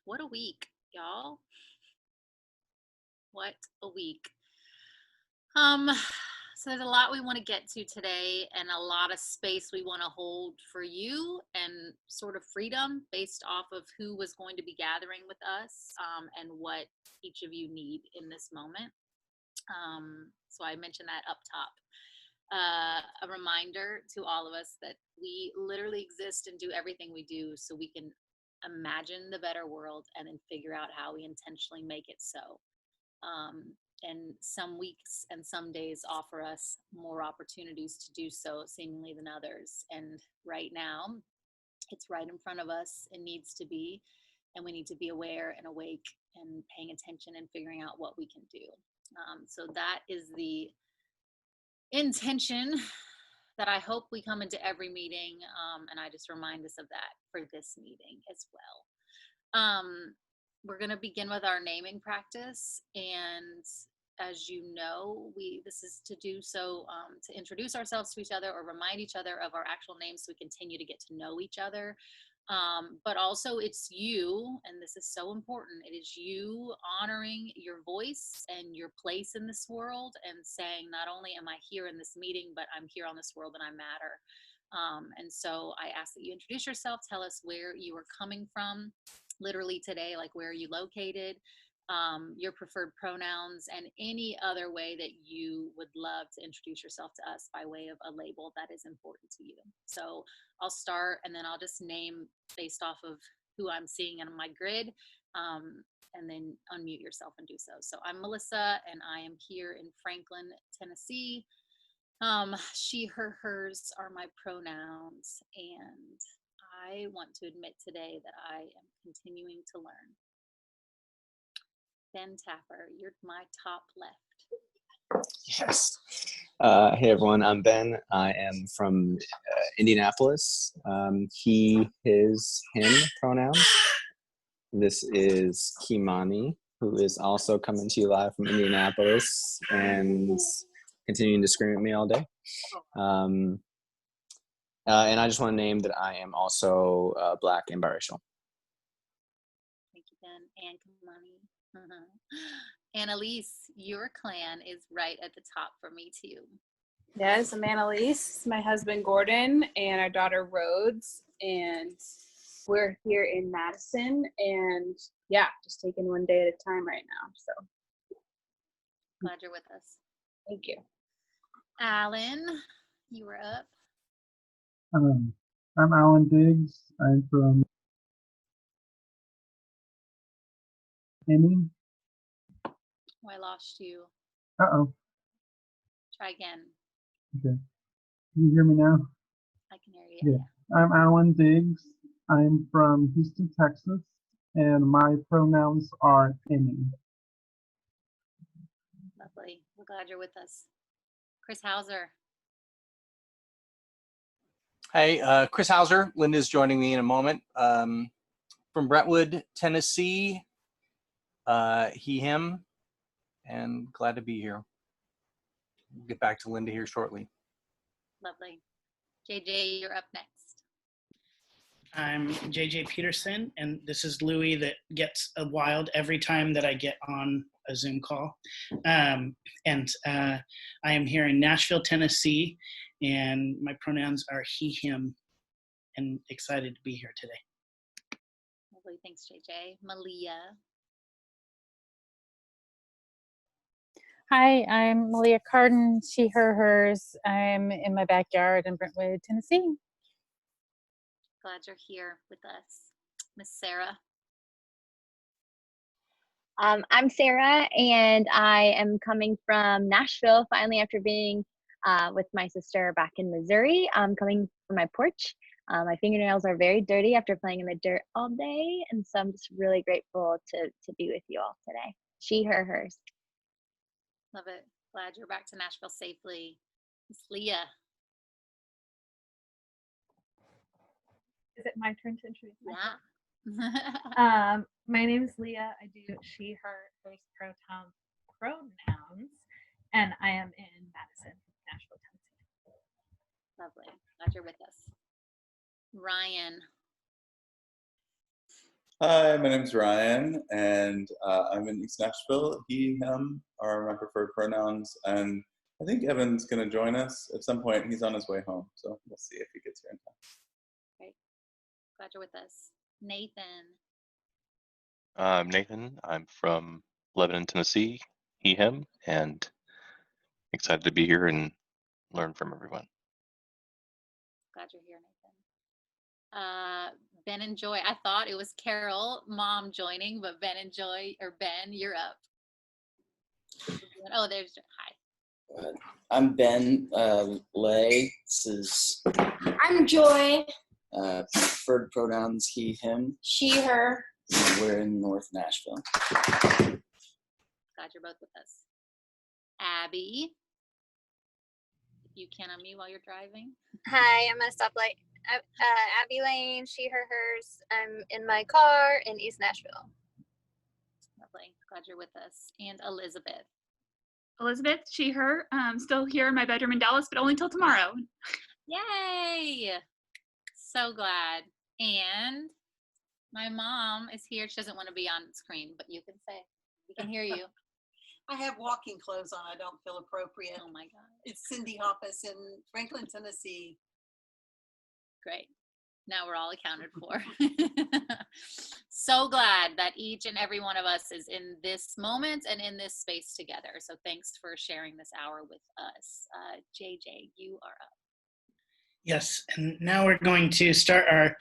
What a week, y'all. What a week. Um, so there's a lot we want to get to today and a lot of space we want to hold for you and sort of freedom based off of who was going to be gathering with us and what each of you need in this moment. So I mentioned that up top. A reminder to all of us that we literally exist and do everything we do so we can imagine the better world and then figure out how we intentionally make it so. And some weeks and some days offer us more opportunities to do so seemingly than others. And right now, it's right in front of us. It needs to be. And we need to be aware and awake and paying attention and figuring out what we can do. So that is the intention that I hope we come into every meeting. And I just remind us of that for this meeting as well. We're going to begin with our naming practice. And as you know, this is to do so to introduce ourselves to each other or remind each other of our actual names so we continue to get to know each other. But also it's you, and this is so important, it is you honoring your voice and your place in this world and saying, not only am I here in this meeting, but I'm here on this world and I matter. And so I ask that you introduce yourself, tell us where you are coming from, literally today, like where are you located, your preferred pronouns, and any other way that you would love to introduce yourself to us by way of a label that is important to you. So I'll start and then I'll just name based off of who I'm seeing on my grid, and then unmute yourself and do so. So I'm Melissa and I am here in Franklin, Tennessee. She, her, hers are my pronouns, and I want to admit today that I am continuing to learn. Ben Tapper, you're my top left. Yes. Hey everyone, I'm Ben. I am from Indianapolis. He, his, him pronouns. This is Kimani, who is also coming to you live from Indianapolis and continuing to scream at me all day. And I just want to name that I am also Black and biracial. Thank you, Ben. And Kimani. Annalise, your clan is right at the top for me too. Yes, I'm Annalise, my husband Gordon, and our daughter Rhodes, and we're here in Madison, and yeah, just taking one day at a time right now. So glad you're with us. Thank you. Alan, you were up. I'm Alan Diggs. I'm from Emmy. Oh, I lost you. Uh-oh. Try again. Okay. Can you hear me now? I can hear you. Yeah. I'm Alan Diggs. I'm from Houston, Texas, and my pronouns are Emmy. Lovely. We're glad you're with us. Chris Hauser. Hey, Chris Hauser. Linda's joining me in a moment. From Brentwood, Tennessee. He, him, and glad to be here. We'll get back to Linda here shortly. Lovely. JJ, you're up next. I'm JJ Peterson, and this is Louie that gets wild every time that I get on a Zoom call. I am here in Nashville, Tennessee, and my pronouns are he, him, and excited to be here today. Lovely. Thanks, JJ. Malia. Hi, I'm Malia Carden, she, her, hers. I'm in my backyard in Brentwood, Tennessee. Glad you're here with us. Miss Sarah. I'm Sarah, and I am coming from Nashville, finally, after being with my sister back in Missouri. I'm coming from my porch. My fingernails are very dirty after playing in the dirt all day, and so I'm just really grateful to be with you all today. She, her, hers. Love it. Glad you're back to Nashville safely. Miss Leah. Is it my turn to introduce myself? Yeah. My name is Leah. I do she, her, hers pronouns, and I am in Madison, Nashville, Tennessee. Lovely. Glad you're with us. Ryan. Hi, my name's Ryan, and I'm in East Nashville. He, him are my preferred pronouns, and I think Evan's going to join us at some point. He's on his way home, so we'll see if he gets here in time. Great. Glad you're with us. Nathan. I'm Nathan. I'm from Lebanon, Tennessee, he, him, and excited to be here and learn from everyone. Glad you're here, Nathan. Ben and Joy. I thought it was Carol, mom, joining, but Ben and Joy, or Ben, you're up. Oh, there's hi. I'm Ben Lay. I'm Joy. Preferred pronouns he, him. She, her. We're in North Nashville. Glad you're both with us. Abby. If you can unmute while you're driving. Hi, I'm at a stoplight. Abby Lane, she, her, hers. I'm in my car in East Nashville. Lovely. Glad you're with us. And Elizabeth. Elizabeth, she, her. Still here in my bedroom in Dallas, but only till tomorrow. Yay! So glad. And my mom is here. She doesn't want to be on screen, but you can say. We can hear you. I have walking clothes on. I don't feel appropriate. Oh my God. It's Cindy Hoppus in Franklin, Tennessee. Great. Now we're all accounted for. So glad that each and every one of us is in this moment and in this space together. So thanks for sharing this hour with us. JJ, you are up. Yes, and now we're going to start our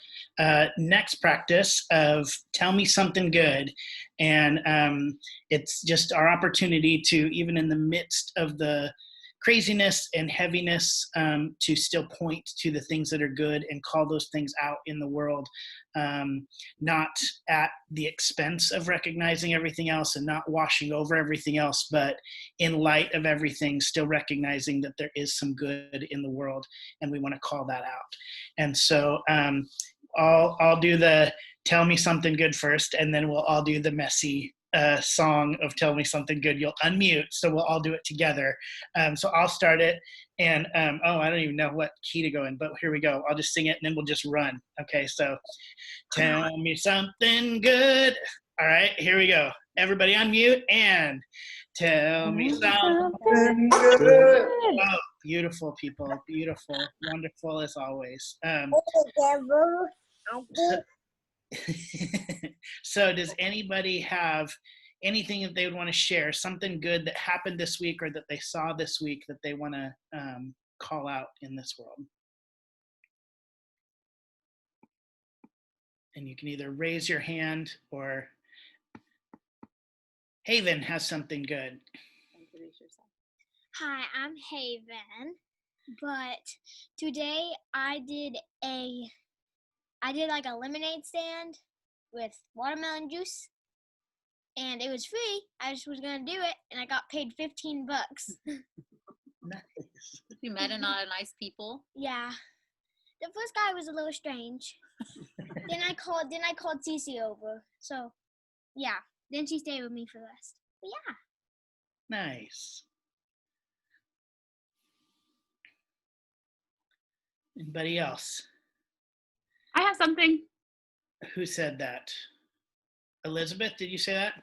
next practice of Tell Me Something Good. And it's just our opportunity to, even in the midst of the craziness and heaviness, to still point to the things that are good and call those things out in the world, not at the expense of recognizing everything else and not washing over everything else, but in light of everything, still recognizing that there is some good in the world, and we want to call that out. And so I'll do the Tell Me Something Good first, and then we'll all do the messy song of Tell Me Something Good. You'll unmute, so we'll all do it together. So I'll start it, and I don't even know what key to go in, but here we go. I'll just sing it, and then we'll just run. Okay, so tell me something good. All right, here we go. Everybody unmute and tell me something good. Oh, beautiful people, beautiful, wonderful as always. So does anybody have anything that they would want to share, something good that happened this week or that they saw this week that they want to call out in this world? And you can either raise your hand, or Haven has something good. Introduce yourself. Hi, I'm Haven. But today I did like a lemonade stand with watermelon juice, and it was free. I just was gonna do it, and I got paid $15. Nice. You met a lot of nice people. Yeah. The first guy was a little strange. Then I called Cece over. So yeah. Then she stayed with me for the rest. But yeah. Nice. Anybody else? I have something. Who said that? Elizabeth, did you say that?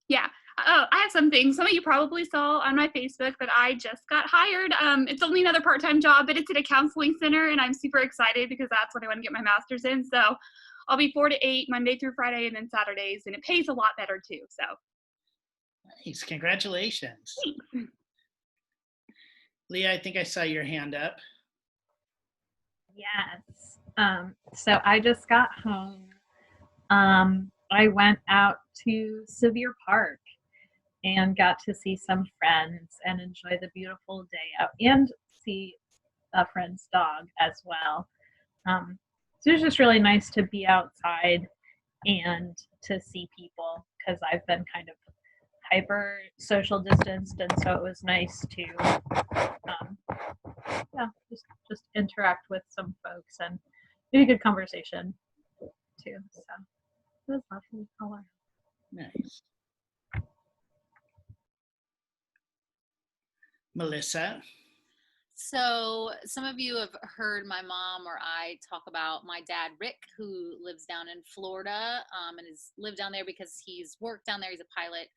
Yeah. Oh, I have something. Some of you probably saw on my Facebook that I just got hired. It's only another part-time job, but it's at a counseling center, and I'm super excited because that's what I want to get my master's in. So I'll be 4 to 8 Monday through Friday, and then Saturdays, and it pays a lot better too. So nice. Congratulations. Thanks. Leah, I think I saw your hand up. Yes. So I just got home. I went out to Sevier Park and got to see some friends and enjoy the beautiful day out and see a friend's dog as well. So it was just really nice to be outside and to see people because I've been kind of hyper social distanced, and so it was nice to just interact with some folks and be a good conversation too. So it was lovely. Nice. Melissa? So some of you have heard my mom or I talk about my dad, Rick, who lives down in Florida, and has lived down there because he's worked down there. He's a pilot.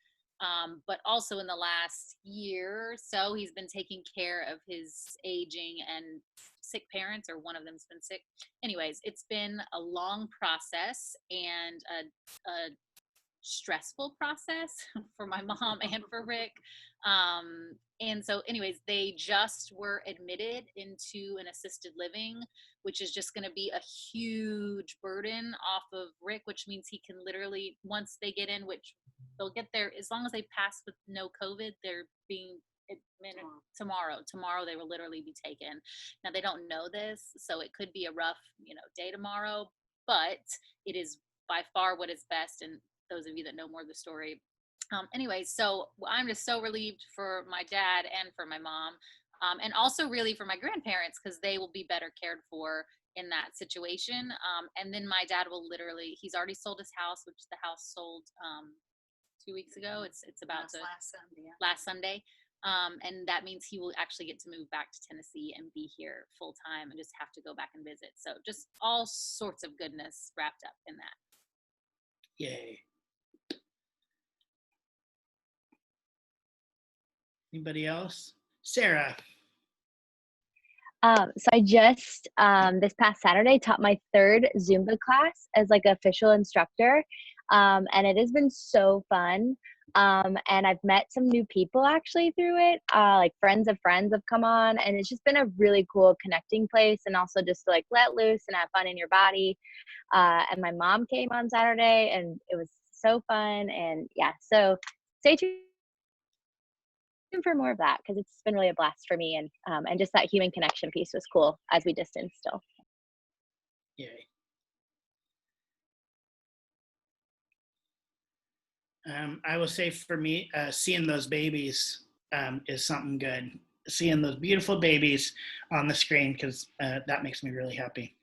But also in the last year or so, he's been taking care of his aging and sick parents, or one of them's been sick. Anyways, it's been a long process and a stressful process for my mom and for Rick. And so, anyways, they just were admitted into an assisted living, which is just going to be a huge burden off of Rick, which means he can literally, once they get in, which they'll get there, as long as they pass with no COVID, they're being admitted tomorrow. Tomorrow they will literally be taken. Now they don't know this, so it could be a rough, day tomorrow, but it is by far what is best. And those of you that know more of the story. Anyway, so I'm just so relieved for my dad and for my mom, and also really for my grandparents, because they will be better cared for in that situation. And then my dad will literally, he's already sold his house, which the house sold 2 weeks ago. It's about to last Sunday. Yeah. last Sunday. And that means he will actually get to move back to Tennessee and be here full time and just have to go back and visit. So just all sorts of goodness wrapped up in that. Yay. Anybody else? Sarah. So I just this past Saturday taught my third Zumba class as like official instructor, and it has been so fun. And I've met some new people actually through it. Like friends of friends have come on, and it's just been a really cool connecting place, and also just to like let loose and have fun in your body. And my mom came on Saturday, and it was so fun. And yeah, so stay tuned for more of that, because it's been really a blast for me, and just that human connection piece was cool as we distance still. Yay. I will say for me, seeing those babies is something good. Seeing those beautiful babies on the screen, because that makes me really happy.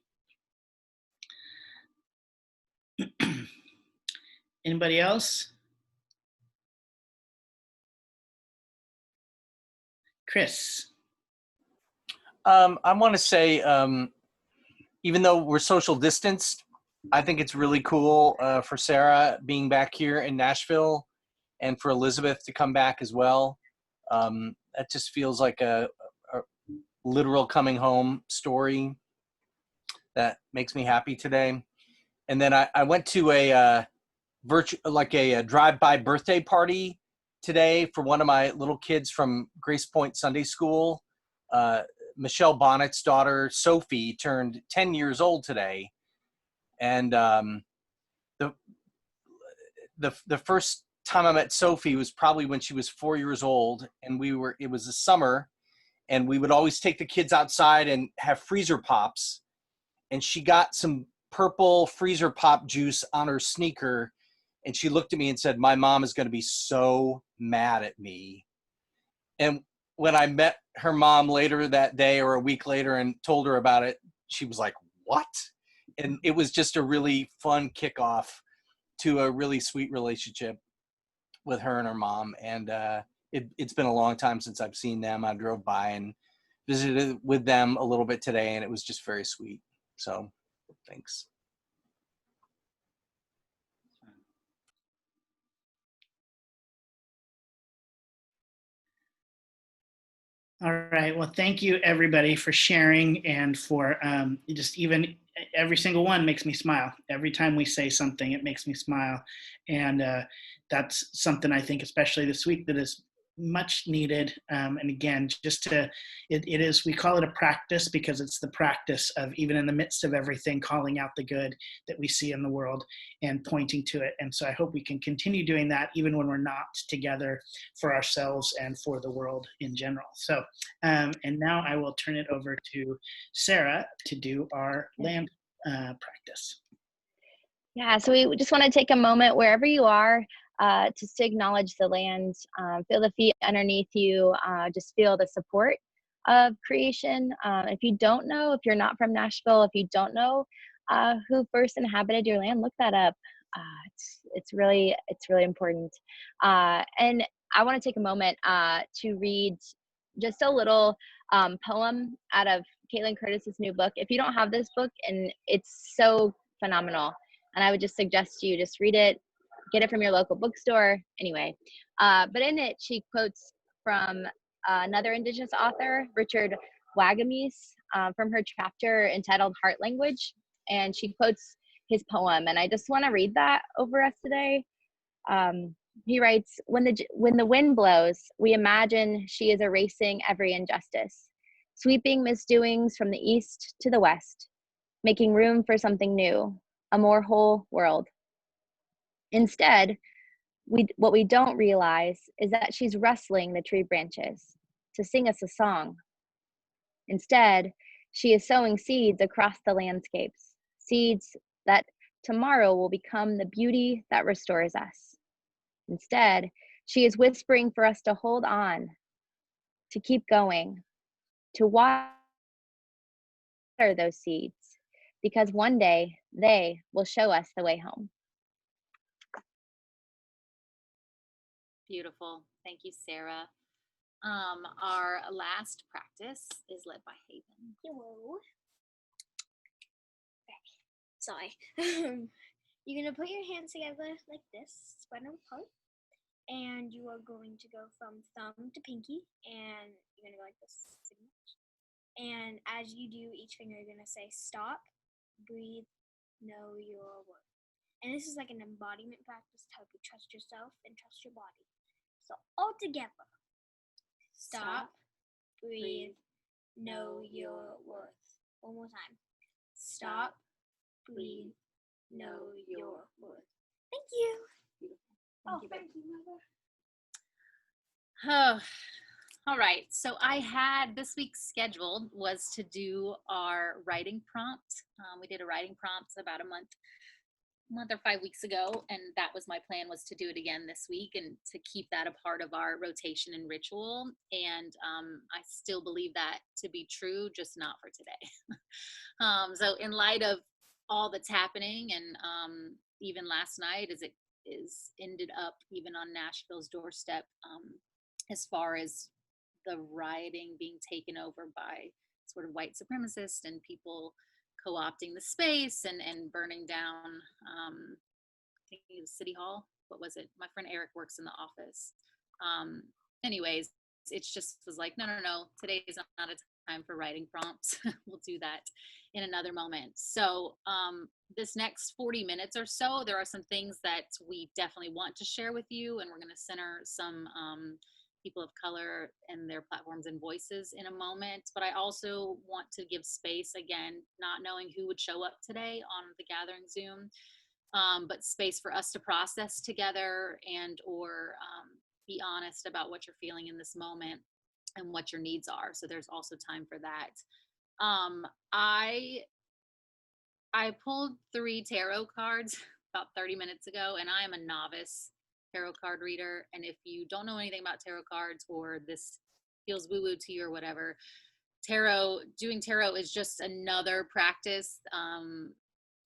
Anybody else? Chris. I want to say, even though we're social distanced, I think it's really cool for Sarah being back here in Nashville, and for Elizabeth to come back as well. That just feels like a literal coming home story that makes me happy today. And then I went to a drive-by birthday party today for one of my little kids from Grace Point Sunday School. Michelle Bonnet's daughter, Sophie, turned 10 years old today. And the first time I met Sophie was probably when she was 4 years old, and it was the summer, and we would always take the kids outside and have freezer pops. And she got some purple freezer pop juice on her sneaker, and she looked at me and said, "My mom is going to be so mad at me." And when I met her mom later that day or a week later and told her about it, she was like, "What?" And it was just a really fun kickoff to a really sweet relationship with her and her mom. And it's been a long time since I've seen them. I drove by and visited with them a little bit today, and it was just very sweet. So thanks. All right. Well, thank you everybody for sharing, and for just even every single one makes me smile. Every time we say something, it makes me smile. And that's something I think, especially this week, that is much needed. And again, it is, we call it a practice because it's the practice of, even in the midst of everything, calling out the good that we see in the world and pointing to it. And so I hope we can continue doing that even when we're not together, for ourselves and for the world in general. So, and now I will turn it over to Sarah to do our land practice. Yeah, so we just want to take a moment wherever you are, just to acknowledge the land, feel the feet underneath you, just feel the support of creation. If you don't know, if you're not from Nashville, if you don't know who first inhabited your land, look that up. It's really important. And I want to take a moment to read just a little poem out of Caitlin Curtis's new book. If you don't have this book, and it's so phenomenal, and I would just suggest you just read it, get it from your local bookstore. Anyway, but in it, she quotes from another Indigenous author, Richard Wagamis, from her chapter entitled Heart Language. And she quotes his poem. And I just want to read that over us today. He writes, when the wind blows, we imagine she is erasing every injustice, sweeping misdoings from the east to the west, making room for something new, a more whole world. Instead, what we don't realize is that she's rustling the tree branches to sing us a song. Instead, she is sowing seeds across the landscapes, seeds that tomorrow will become the beauty that restores us. Instead, she is whispering for us to hold on, to keep going, to water those seeds, because one day they will show us the way home. Beautiful. Thank you, Sarah. Our last practice is led by Haven. Hello. Sorry. You're going to put your hands together like this, spread them apart. And you are going to go from thumb to pinky. And you're going to go like this. And as you do each finger, you're going to say stop, breathe, know your worth. And this is like an embodiment practice to help you trust yourself and trust your body. So all together. Stop, breathe, know your worth. One more time. Stop, breathe, know your worth. Thank you. Thank you, Mother. Oh, all right. So I had this week's scheduled was to do our writing prompt. We did a writing prompt about a month or 5 weeks ago, and that was my plan, was to do it again this week and to keep that a part of our rotation and ritual. And I still believe that to be true, just not for today. So in light of all that's happening, and even last night as it is ended up even on Nashville's doorstep, as far as the rioting being taken over by sort of white supremacists and people co-opting the space and burning down, I think it was City Hall. What was it? My friend Eric works in the office. Anyways, it just was like, no, today is not a time for writing prompts. We'll do that in another moment. So this next 40 minutes or so, there are some things that we definitely want to share with you, and we're going to center some people of color and their platforms and voices in a moment. But I also want to give space, again, not knowing who would show up today on the Gathering Zoom, but space for us to process together and or be honest about what you're feeling in this moment and what your needs are. So there's also time for that. I pulled 3 tarot cards about 30 minutes ago, and I am a novice tarot card reader. And if you don't know anything about tarot cards, or this feels woo-woo to you or whatever, doing tarot is just another practice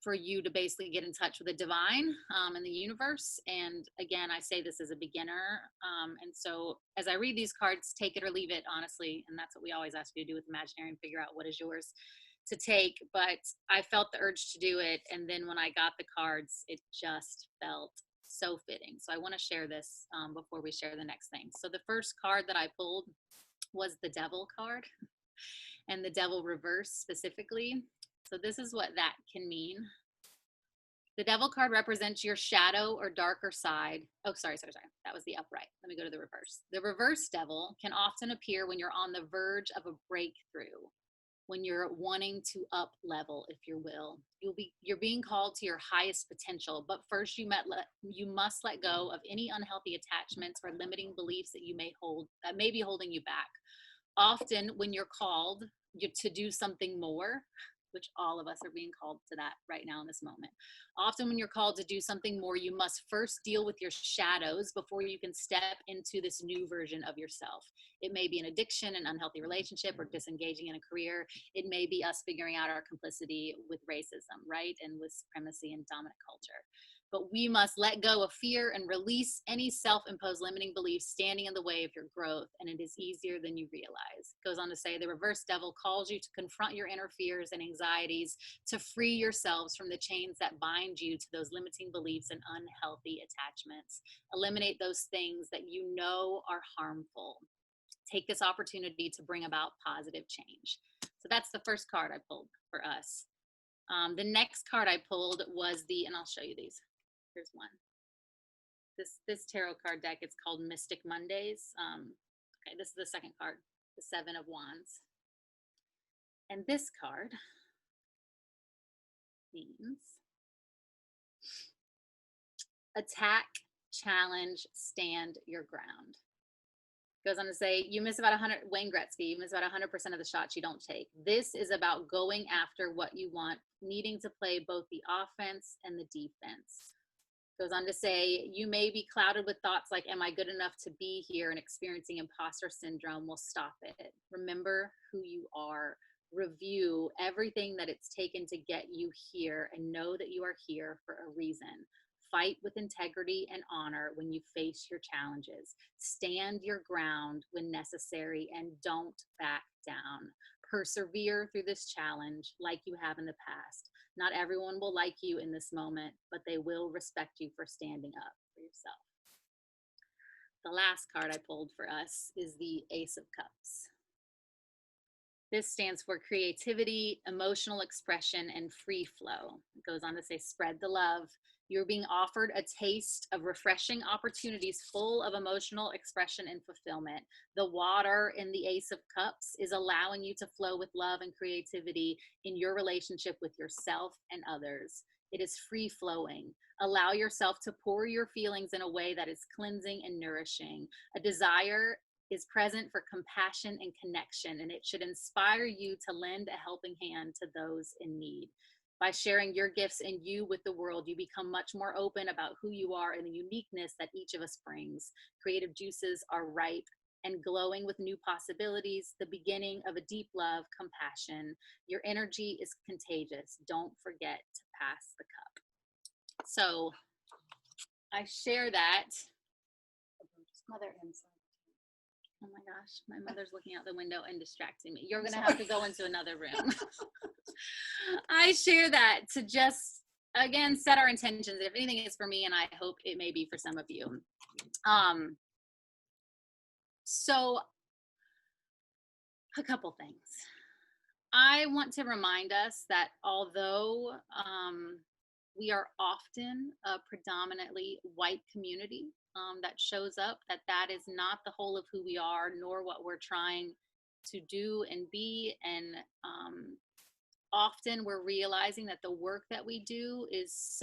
for you to basically get in touch with the divine and the universe. And again, I say this as a beginner. And so as I read these cards, take it or leave it, honestly. And that's what we always ask you to do with Imaginarium, figure out what is yours to take. But I felt the urge to do it. And then when I got the cards, it just felt so fitting. So I want to share this before we share the next thing. So the first card that I pulled was the Devil card, and the Devil reverse specifically. So this is what that can mean. The Devil card represents your shadow or darker side. Oh, sorry. That was the upright. Let me go to the reverse. The reverse Devil can often appear when you're on the verge of a breakthrough, when you're wanting to up level, if you will. You're being called to your highest potential, but first you must let go of any unhealthy attachments or limiting beliefs that you may be holding you back. Often when you're called to do something more, which all of us are being called to that right now in this moment. Often when you're called to do something more, you must first deal with your shadows before you can step into this new version of yourself. It may be an addiction, an unhealthy relationship, or disengaging in a career. It may be us figuring out our complicity with racism, right? And with supremacy and dominant culture. but we must let go of fear and release any self-imposed limiting beliefs standing in the way of your growth, and it is easier than you realize. It goes on to say, the reverse devil calls you to confront your inner fears and anxieties, to free yourselves from the chains that bind you to those limiting beliefs and unhealthy attachments. Eliminate those things that you know are harmful. Take this opportunity to bring about positive change. So that's the first card I pulled for us. The next card I pulled was and I'll show you these. Here's one. This tarot card deck, it's called Mystic Mondays. Okay, this is the second card, the Seven of Wands. And this card means attack, challenge, stand your ground. Goes on to say, you miss about 100, Wayne Gretzky, you miss about 100% of the shots you don't take. This is about going after what you want, needing to play both the offense and the defense. Goes on to say, you may be clouded with thoughts like, am I good enough to be here? And experiencing imposter syndrome will stop it. Remember who you are. Review everything that it's taken to get you here and know that you are here for a reason. Fight with integrity and honor when you face your challenges. Stand your ground when necessary and don't back down. Persevere through this challenge like you have in the past. Not everyone will like you in this moment, but they will respect you for standing up for yourself. The last card I pulled for us is the Ace of Cups. This stands for creativity, emotional expression, and free flow. It goes on to say, spread the love. You're being offered a taste of refreshing opportunities full of emotional expression and fulfillment. The water in the Ace of Cups is allowing you to flow with love and creativity in your relationship with yourself and others. It is free flowing. Allow yourself to pour your feelings in a way that is cleansing and nourishing. A desire is present for compassion and connection, and it should inspire you to lend a helping hand to those in need. By sharing your gifts and you with the world, you become much more open about who you are and the uniqueness that each of us brings. Creative juices are ripe and glowing with new possibilities, the beginning of a deep love, compassion. Your energy is contagious. Don't forget to pass the cup. So I share that. Mother inside. Oh my gosh, my mother's looking out the window and distracting me. You're going to have to go into another room. I share that to just, again, set our intentions. If anything is for me, and I hope it may be for some of you. So a couple things. I want to remind us that although we are often a predominantly white community that shows up, that is not the whole of who we are, nor what we're trying to do and be. And often we're realizing that the work that we do is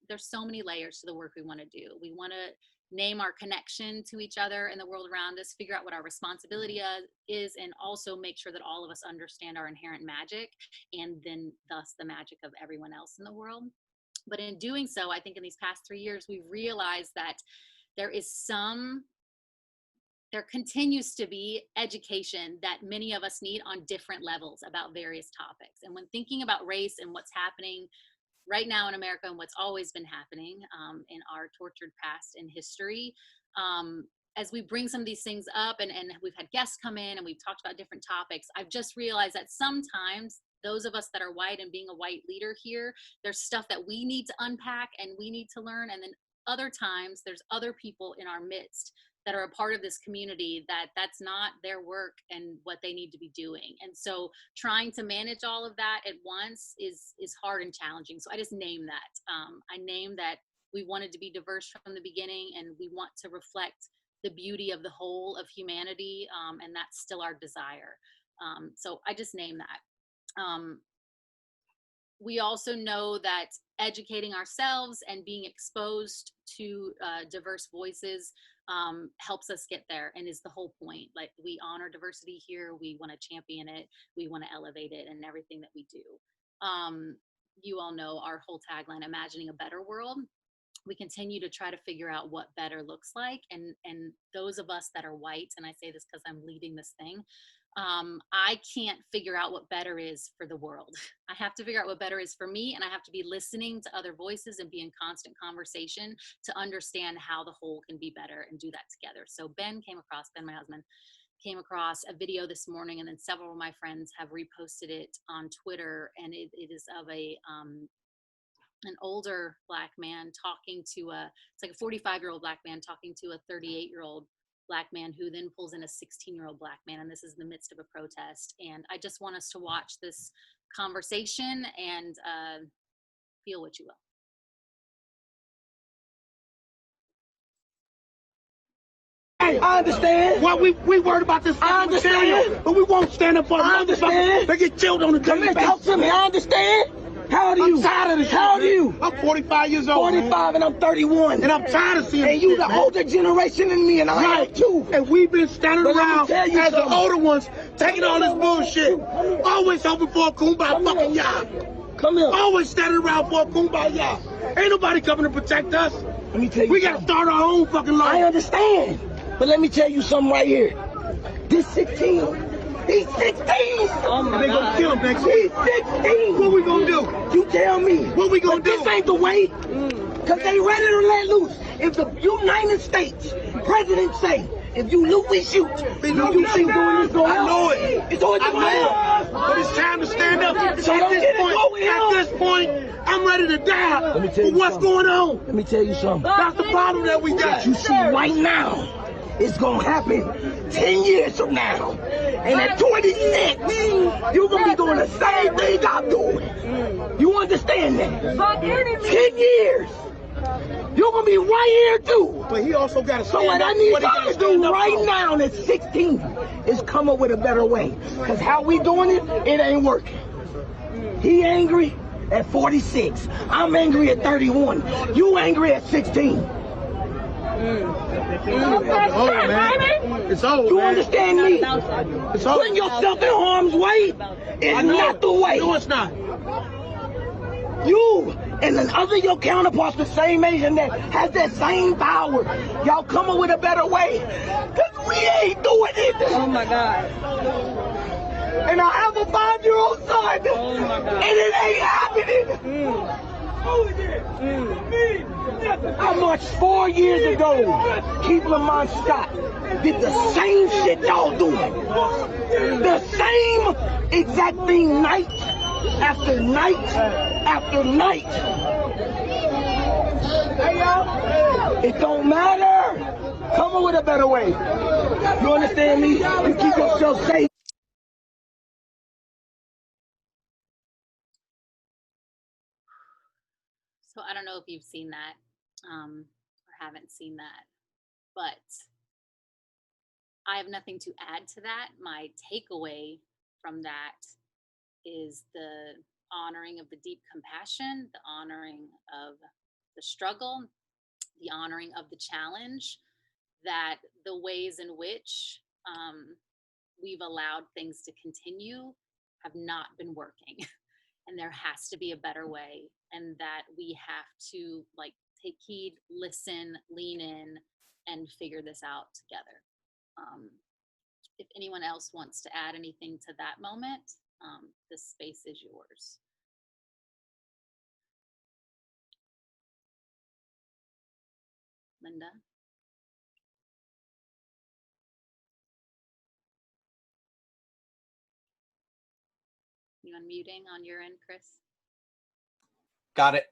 there's so many layers to the work we want to do. We want to name our connection to each other and the world around us, figure out what our responsibility is, and also make sure that all of us understand our inherent magic and then thus the magic of everyone else in the world. But in doing so, I think in these past 3 years, we've realized that there continues to be education that many of us need on different levels about various topics. And when thinking about race and what's happening right now in America and what's always been happening in our tortured past and history, as we bring some of these things up and we've had guests come in and we've talked about different topics, I've just realized that sometimes those of us that are white and being a white leader here, there's stuff that we need to unpack and we need to learn. And then other times there's other people in our midst that are a part of this community that's not their work and what they need to be doing. And so trying to manage all of that at once is hard and challenging. So I just name that. I name that we wanted to be diverse from the beginning, and we want to reflect the beauty of the whole of humanity, and that's still our desire. So I just name that. We also know that educating ourselves and being exposed to diverse voices helps us get there, and is the whole point. Like, we honor diversity here, we want to champion it, we want to elevate it in everything that we do. You all know our whole tagline, imagining a better world. We continue to try to figure out what better looks like, and those of us that are white, and I say this because I'm leading this thing, I can't figure out what better is for the world. I have to figure out what better is for me, and I have to be listening to other voices and be in constant conversation to understand how the whole can be better and do that together. So Ben, my husband, came across a video this morning, and then several of my friends have reposted it on Twitter, and it is of an older Black man talking to it's like a 45-year-old Black man talking to a 38-year-old Black man who then pulls in a 16-year-old Black man, and this is in the midst of a protest. And I just want us to watch this conversation and feel what you will. Hey, I understand. Well, we worried about this material, but we won't stand up for motherfuckers. They get killed on the daily basis. Talk to me. I understand. How old are you? I'm tired of this. How old are you? I'm 45 years old. 45 and I'm 31. And I'm tired of seeing this. And you the older generation than me, and I am too. And we've been standing around as the older ones, taking all this bullshit. Always hoping for a kumbaya fucking y'all. Come here. Always standing around for a kumbaya. Ain't nobody coming to protect us. Let me tell you. We gotta start our own fucking law. I understand. But let me tell you something right here. This 16. He's 16! Oh my God. They gonna kill him next week. He's 16! What we gonna do? You tell me. What we gonna do? This ain't the way. Cause they ready to let loose. If the United States president say, if you loot, we shoot. You think doing this going on? I know it. It's always going on. But it's time to stand up. So at this point, I'm ready to die. Let me tell you what's going on. Let me tell you something. That's the problem that we got. You see right now. It's gonna happen 10 years from now. And at 26, you're gonna be doing the same thing I'm doing. You understand that? 10 years. You're gonna be right here too. But he also got to stand up. So what I need y'all to do right now at 16 is come up with a better way. Cause how we doing it, it ain't working. He angry at 46. I'm angry at 31. You angry at 16. It's old, man. It's old, you understand me? It's old. Putting yourself in harm's way is not the way. No, it's not. You and then other your counterparts the same age and that has that same power. Y'all come up with a better way. Cause we ain't doing it. Oh my God. And I have a 5-year-old son. Oh my God. And it ain't happening. I marched 4 years ago. Keep Lamont Scott. Did the same shit y'all doing. The same exact thing night after night after night. It don't matter. Come up with a better way. You understand me? You keep yourself safe. So I don't know if you've seen that or haven't seen that, but I have nothing to add to that. My takeaway from that is the honoring of the deep compassion, the honoring of the struggle, the honoring of the challenge, that the ways in which we've allowed things to continue have not been working. And there has to be a better way, and that we have to like take heed, listen, lean in, and figure this out together. If anyone else wants to add anything to that moment, this space is yours. Linda? You unmuting on your end, Chris? Got it.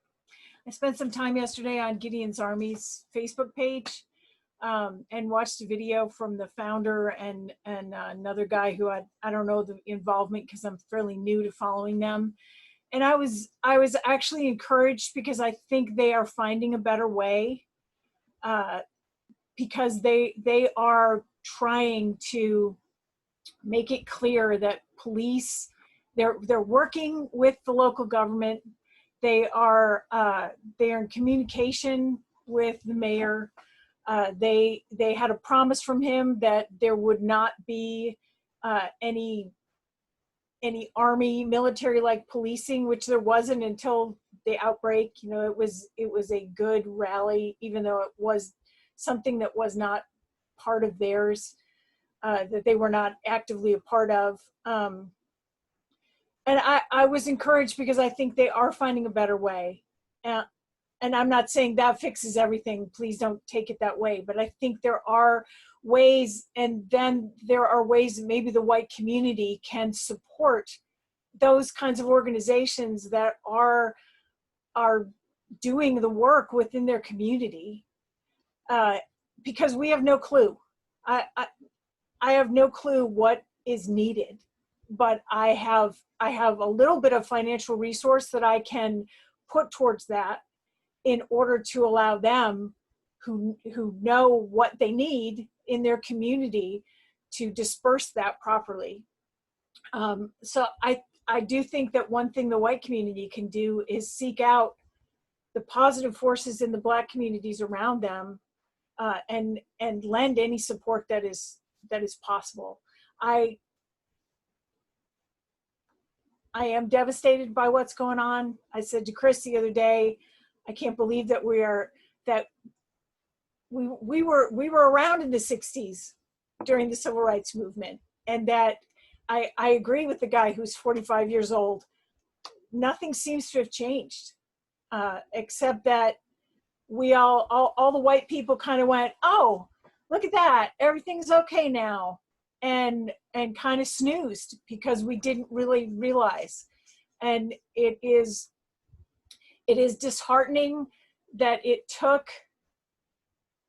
I spent some time yesterday on Gideon's Army's Facebook page and watched a video from the founder and another guy who I don't know the involvement because I'm fairly new to following them. And I was actually encouraged because I think they are finding a better way because they are trying to make it clear that police, they're working with the local government. They are in communication with the mayor. They had a promise from him that there would not be any army military like policing, which there wasn't until the outbreak. You know, it was a good rally, even though it was something that was not part of theirs. that they were not actively a part of. And I was encouraged because I think they are finding a better way. And I'm not saying that fixes everything. Please don't take it that way. But I think there are ways, and then there are ways that maybe the white community can support those kinds of organizations that are doing the work within their community, because we have no clue. I have no clue what is needed, but I have a little bit of financial resource that I can put towards that in order to allow them who know what they need in their community to disperse that properly. So I do think that one thing the white community can do is seek out the positive forces in the Black communities around them, and lend any support that is possible. I am devastated by what's going on. I said to Chris the other day, I can't believe that we were around in the 60s during the civil rights movement, and that I agree with the guy who's 45 years old. Nothing seems to have changed, except that we all the white people kind of went, oh, look at that, everything's okay now, and kind of snoozed because we didn't really realize. And it is disheartening that it took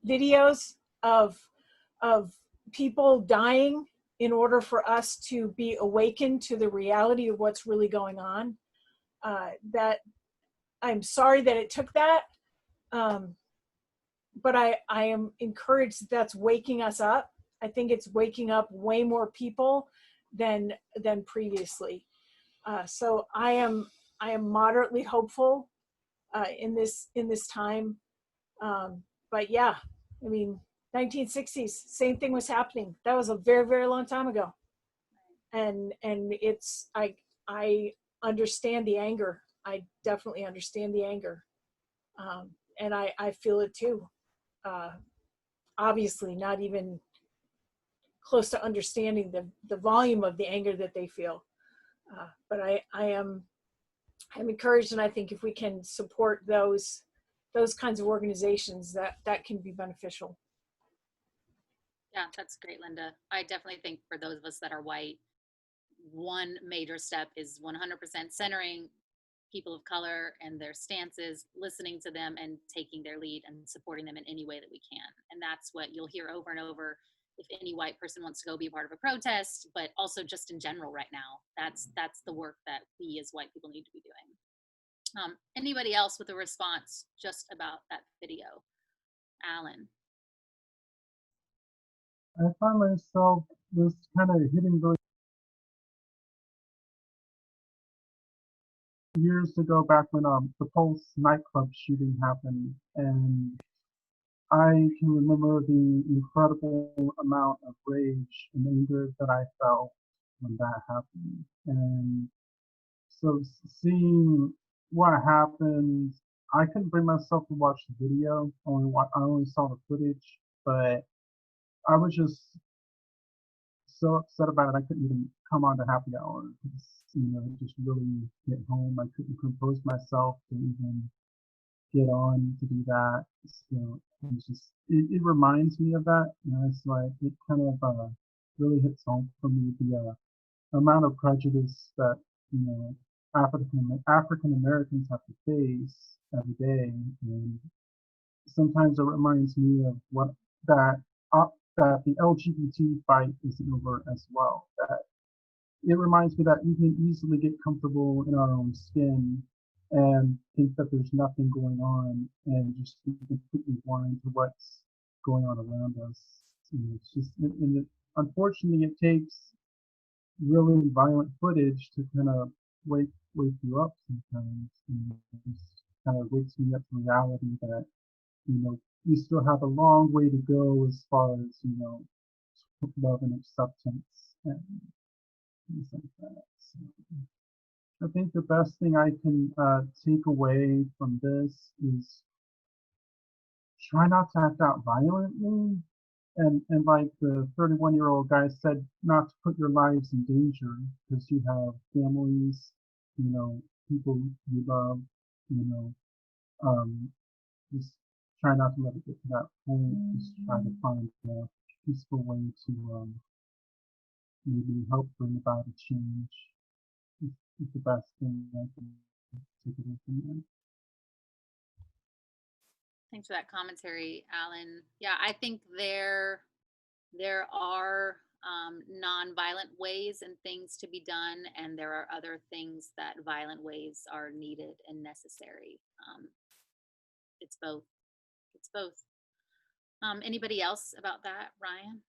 videos of people dying in order for us to be awakened to the reality of what's really going on. That I'm sorry that it took that, but I am encouraged that that's waking us up. I think it's waking up way more people than previously. So I am moderately hopeful in this time. But yeah, I mean, 1960s, same thing was happening. That was a very, very long time ago. And it's, I understand the anger. I definitely understand the anger. And I feel it too. Obviously not even close to understanding the volume of the anger that they feel. But I'm encouraged, and I think if we can support those kinds of organizations, that can be beneficial. Yeah, that's great, Linda. I definitely think for those of us that are white, one major step is 100% centering people of color and their stances, listening to them and taking their lead and supporting them in any way that we can. And that's what you'll hear over and over if any white person wants to go be a part of a protest, but also just in general right now. That's the work that we as white people need to be doing. Anybody else with a response just about that video? Alan. I find myself just kind of hitting those years ago, back when the Pulse nightclub shooting happened, and I can remember the incredible amount of rage and anger that I felt when that happened. And so seeing what happened, I couldn't bring myself to watch the video. I only saw the footage, but I was just so upset about it. I couldn't even come on to happy hour because, just really hit home. I couldn't compose myself to even get on to do that. So it reminds me of that. It's like it kind of really hits home for me, the amount of prejudice that African Americans have to face every day, and sometimes it reminds me of what that that the LGBT fight isn't over as well. That it reminds me that we can easily get comfortable in our own skin and think that there's nothing going on and just be completely blind to what's going on around us. It's just, unfortunately, it takes really violent footage to kind of wake you up sometimes. It just kind of wakes me up to reality that we still have a long way to go as far as love and acceptance and things like that. So I think the best thing I can take away from this is try not to act out violently, and like the 31-year-old guy said, not to put your lives in danger because you have families, you know, people you love, you know, just try not to let it get to that point. Just try to find a peaceful way to maybe help bring about a change. Is the best thing I can take away from that. Thanks for that commentary, Alan. Yeah, I think there are nonviolent ways and things to be done, and there are other things that violent ways are needed and necessary. It's both. It's both. Anybody else about that, Ryan?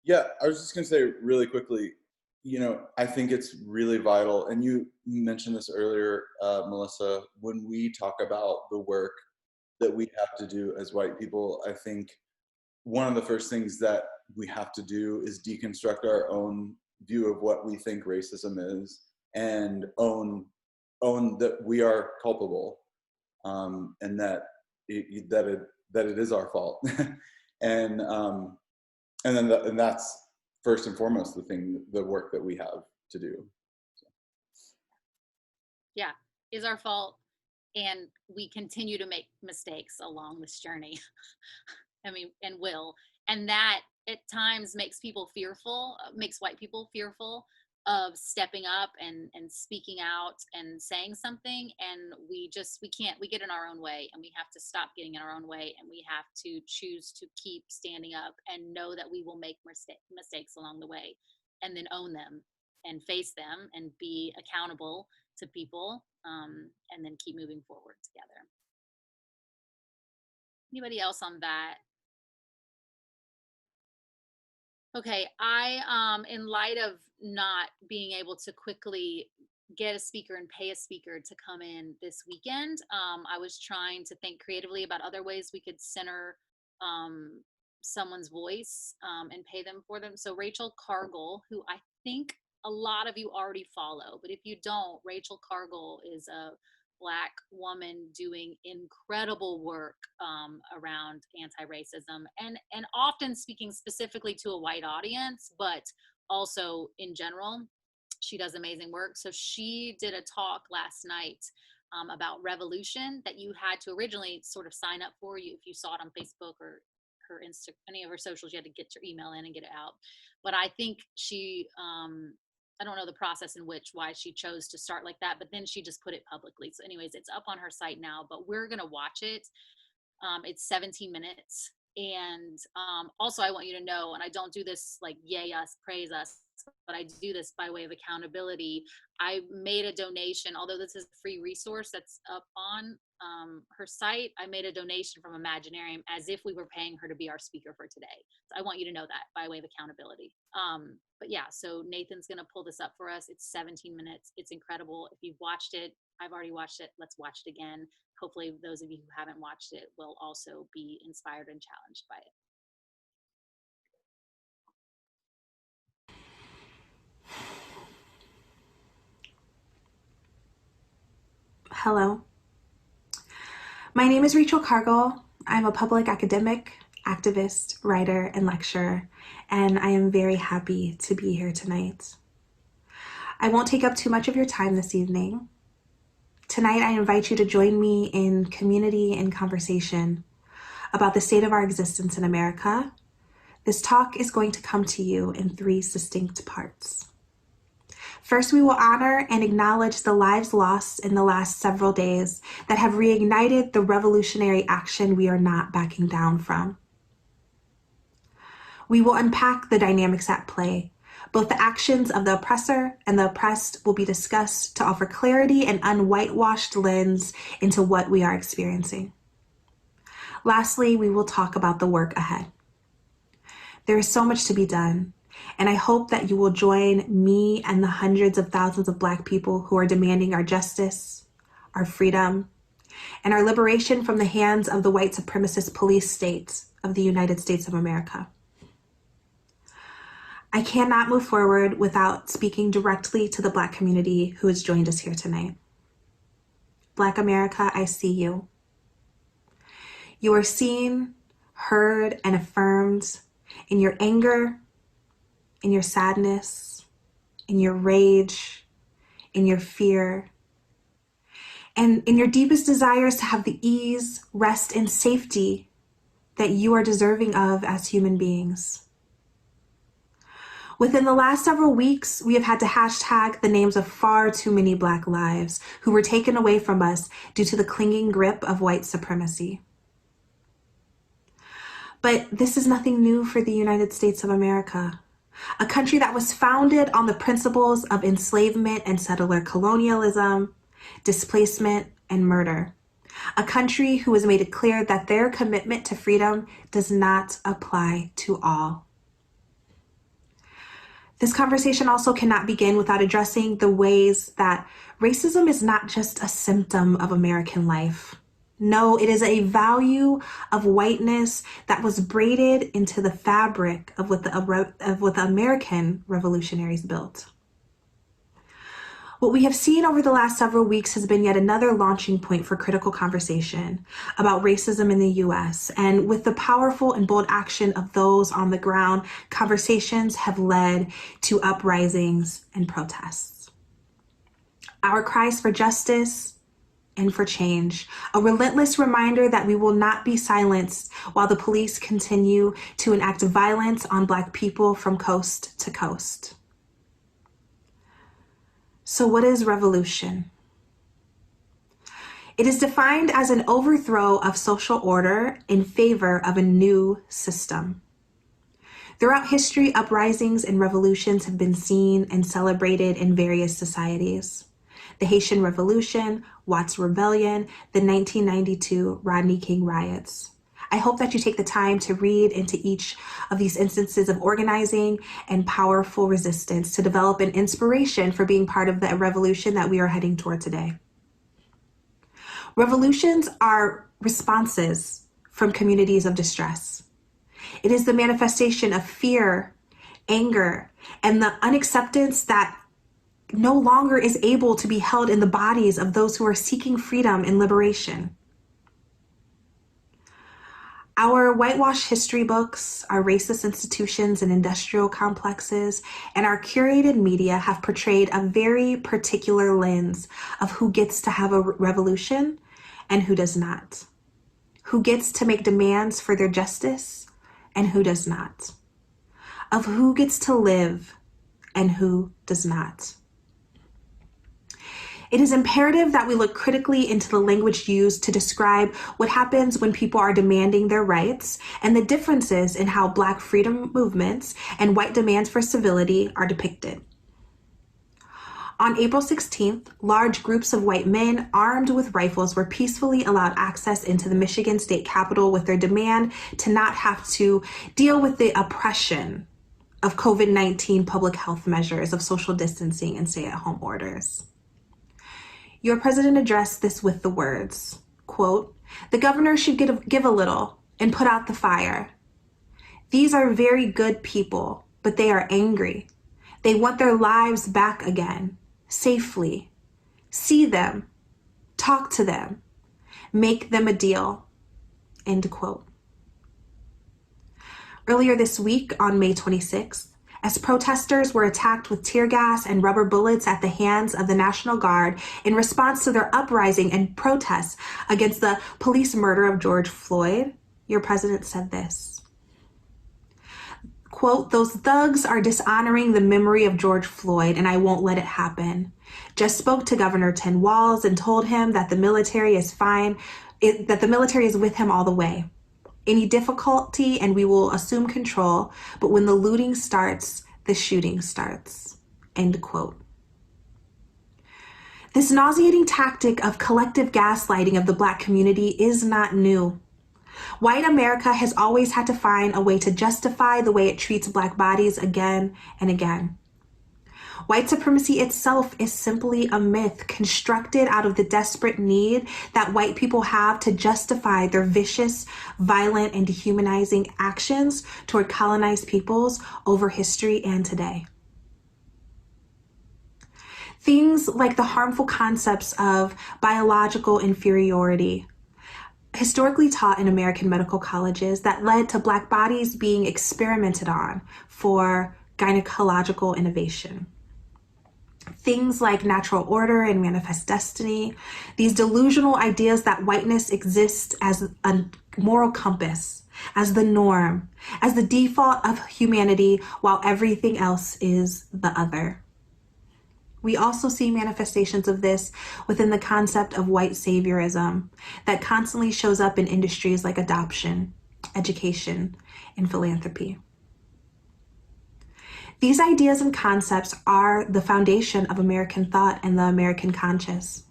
Yeah, I was just going to say really quickly, you know, I think it's really vital, and you mentioned this earlier, Melissa, when we talk about the work that we have to do as white people, I think one of the first things that we have to do is deconstruct our own view of what we think racism is and own that we are culpable, and that it is our fault. and and that's first and foremost the work that we have to do. Yeah, is our fault, and we continue to make mistakes along this journey. I mean, and will, and that at times makes people fearful, makes white people fearful of stepping up and speaking out and saying something, and we can't, we get in our own way, and we have to stop getting in our own way, and we have to choose to keep standing up and know that we will make mistakes along the way, and then own them and face them and be accountable to people, and then keep moving forward together. Anybody else on that? Okay, in light of not being able to quickly get a speaker and pay a speaker to come in this weekend, I was trying to think creatively about other ways we could center someone's voice, and pay them for them. So Rachel Cargill, who I think a lot of you already follow, but if you don't, Rachel Cargill is a Black woman doing incredible work around anti-racism, and often speaking specifically to a white audience, but also in general. She does amazing work. So she did a talk last night about revolution that you had to originally sort of sign up for. You, if you saw it on Facebook or her Insta, any of her socials, you had to get your email in and get it out. But I think she I don't know the process in why she chose to start like that, but then she just put it publicly. So anyways, it's up on her site now, but we're going to watch it. It's 17 minutes. And also I want you to know, and I don't do this like yay us, praise us, but I do this by way of accountability. I made a donation, although this is a free resource that's up on her site. I made a donation from Imaginarium as if we were paying her to be our speaker for today. So I want you to know that by way of accountability. But yeah, so Nathan's gonna pull this up for us. It's 17 minutes. It's incredible. If you've watched it, I've already watched it. Let's watch it again. Hopefully those of you who haven't watched it will also be inspired and challenged by it. Hello. My name is Rachel Cargill. I'm a public academic, activist, writer, and lecturer, and I am very happy to be here tonight. I won't take up too much of your time this evening. Tonight, I invite you to join me in community and conversation about the state of our existence in America. This talk is going to come to you in 3 distinct parts. First, we will honor and acknowledge the lives lost in the last several days that have reignited the revolutionary action we are not backing down from. We will unpack the dynamics at play. Both the actions of the oppressor and the oppressed will be discussed to offer clarity and unwhitewashed lens into what we are experiencing. Lastly, we will talk about the work ahead. There is so much to be done, and I hope that you will join me and the hundreds of thousands of Black people who are demanding our justice, our freedom, and our liberation from the hands of the white supremacist police state of the United States of America. I cannot move forward without speaking directly to the Black community who has joined us here tonight. Black America, I see you. You are seen, heard, and affirmed, in your anger, in your sadness, in your rage, in your fear, and in your deepest desires to have the ease, rest, and safety that you are deserving of as human beings. Within the last several weeks, we have had to hashtag the names of far too many Black lives who were taken away from us due to the clinging grip of white supremacy. But this is nothing new for the United States of America, a country that was founded on the principles of enslavement and settler colonialism, displacement, and murder. A country who has made it clear that their commitment to freedom does not apply to all. This conversation also cannot begin without addressing the ways that racism is not just a symptom of American life. No, it is a value of whiteness that was braided into the fabric of what the American revolutionaries built. What we have seen over the last several weeks has been yet another launching point for critical conversation about racism in the US. And with the powerful and bold action of those on the ground, conversations have led to uprisings and protests. Our cries for justice and for change, a relentless reminder that we will not be silenced while the police continue to enact violence on Black people from coast to coast. So what is revolution? It is defined as an overthrow of social order in favor of a new system. Throughout history, uprisings and revolutions have been seen and celebrated in various societies. The Haitian Revolution, Watts Rebellion, the 1992 Rodney King riots. I hope that you take the time to read into each of these instances of organizing and powerful resistance to develop an inspiration for being part of the revolution that we are heading toward today. Revolutions are responses from communities of distress. It is the manifestation of fear, anger, and the unacceptance that no longer is able to be held in the bodies of those who are seeking freedom and liberation. Our whitewash history books, our racist institutions and industrial complexes, and our curated media have portrayed a very particular lens of who gets to have a revolution and who does not, who gets to make demands for their justice and who does not, of who gets to live and who does not. It is imperative that we look critically into the language used to describe what happens when people are demanding their rights and the differences in how Black freedom movements and white demands for civility are depicted. On April 16th, large groups of white men armed with rifles were peacefully allowed access into the Michigan State Capitol with their demand to not have to deal with the oppression of COVID-19 public health measures of social distancing and stay-at-home orders. Your president addressed this with the words, quote, "The governor should give a little and put out the fire. These are very good people, but they are angry. They want their lives back again, safely. See them, talk to them, make them a deal," end quote. Earlier this week on May 26th, as protesters were attacked with tear gas and rubber bullets at the hands of the National Guard in response to their uprising and protests against the police murder of George Floyd, your president said this, quote, "Those thugs are dishonoring the memory of George Floyd, and I won't let it happen. Just spoke to Governor Tim Walz and told him that the military is fine, that the military is with him all the way. Any difficulty and we will assume control, but when the looting starts, the shooting starts," end quote. This nauseating tactic of collective gaslighting of the Black community is not new. White America has always had to find a way to justify the way it treats Black bodies again and again. White supremacy itself is simply a myth constructed out of the desperate need that white people have to justify their vicious, violent, and dehumanizing actions toward colonized peoples over history and today. Things like the harmful concepts of biological inferiority, historically taught in American medical colleges that led to Black bodies being experimented on for gynecological innovation. Things like natural order and manifest destiny, these delusional ideas that whiteness exists as a moral compass, as the norm, as the default of humanity, while everything else is the other. We also see manifestations of this within the concept of white saviorism that constantly shows up in industries like adoption, education, and philanthropy. These ideas and concepts are the foundation of American thought and the American conscience.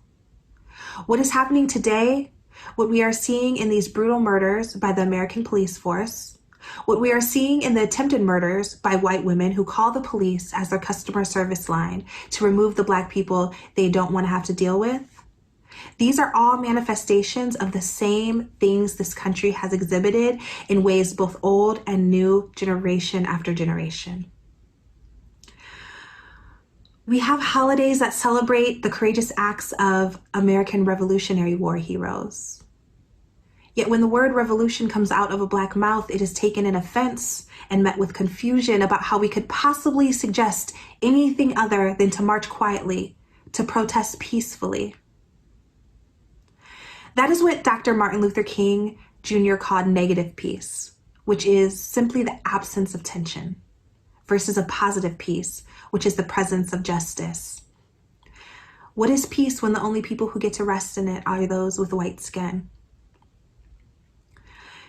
What is happening today, what we are seeing in these brutal murders by the American police force, what we are seeing in the attempted murders by white women who call the police as their customer service line to remove the Black people they don't want to have to deal with, these are all manifestations of the same things this country has exhibited in ways both old and new, generation after generation. We have holidays that celebrate the courageous acts of American Revolutionary War heroes. Yet when the word revolution comes out of a Black mouth, it is taken in offense and met with confusion about how we could possibly suggest anything other than to march quietly, to protest peacefully. That is what Dr. Martin Luther King Jr. called negative peace, which is simply the absence of tension, versus a positive peace, which is the presence of justice. What is peace when the only people who get to rest in it are those with white skin?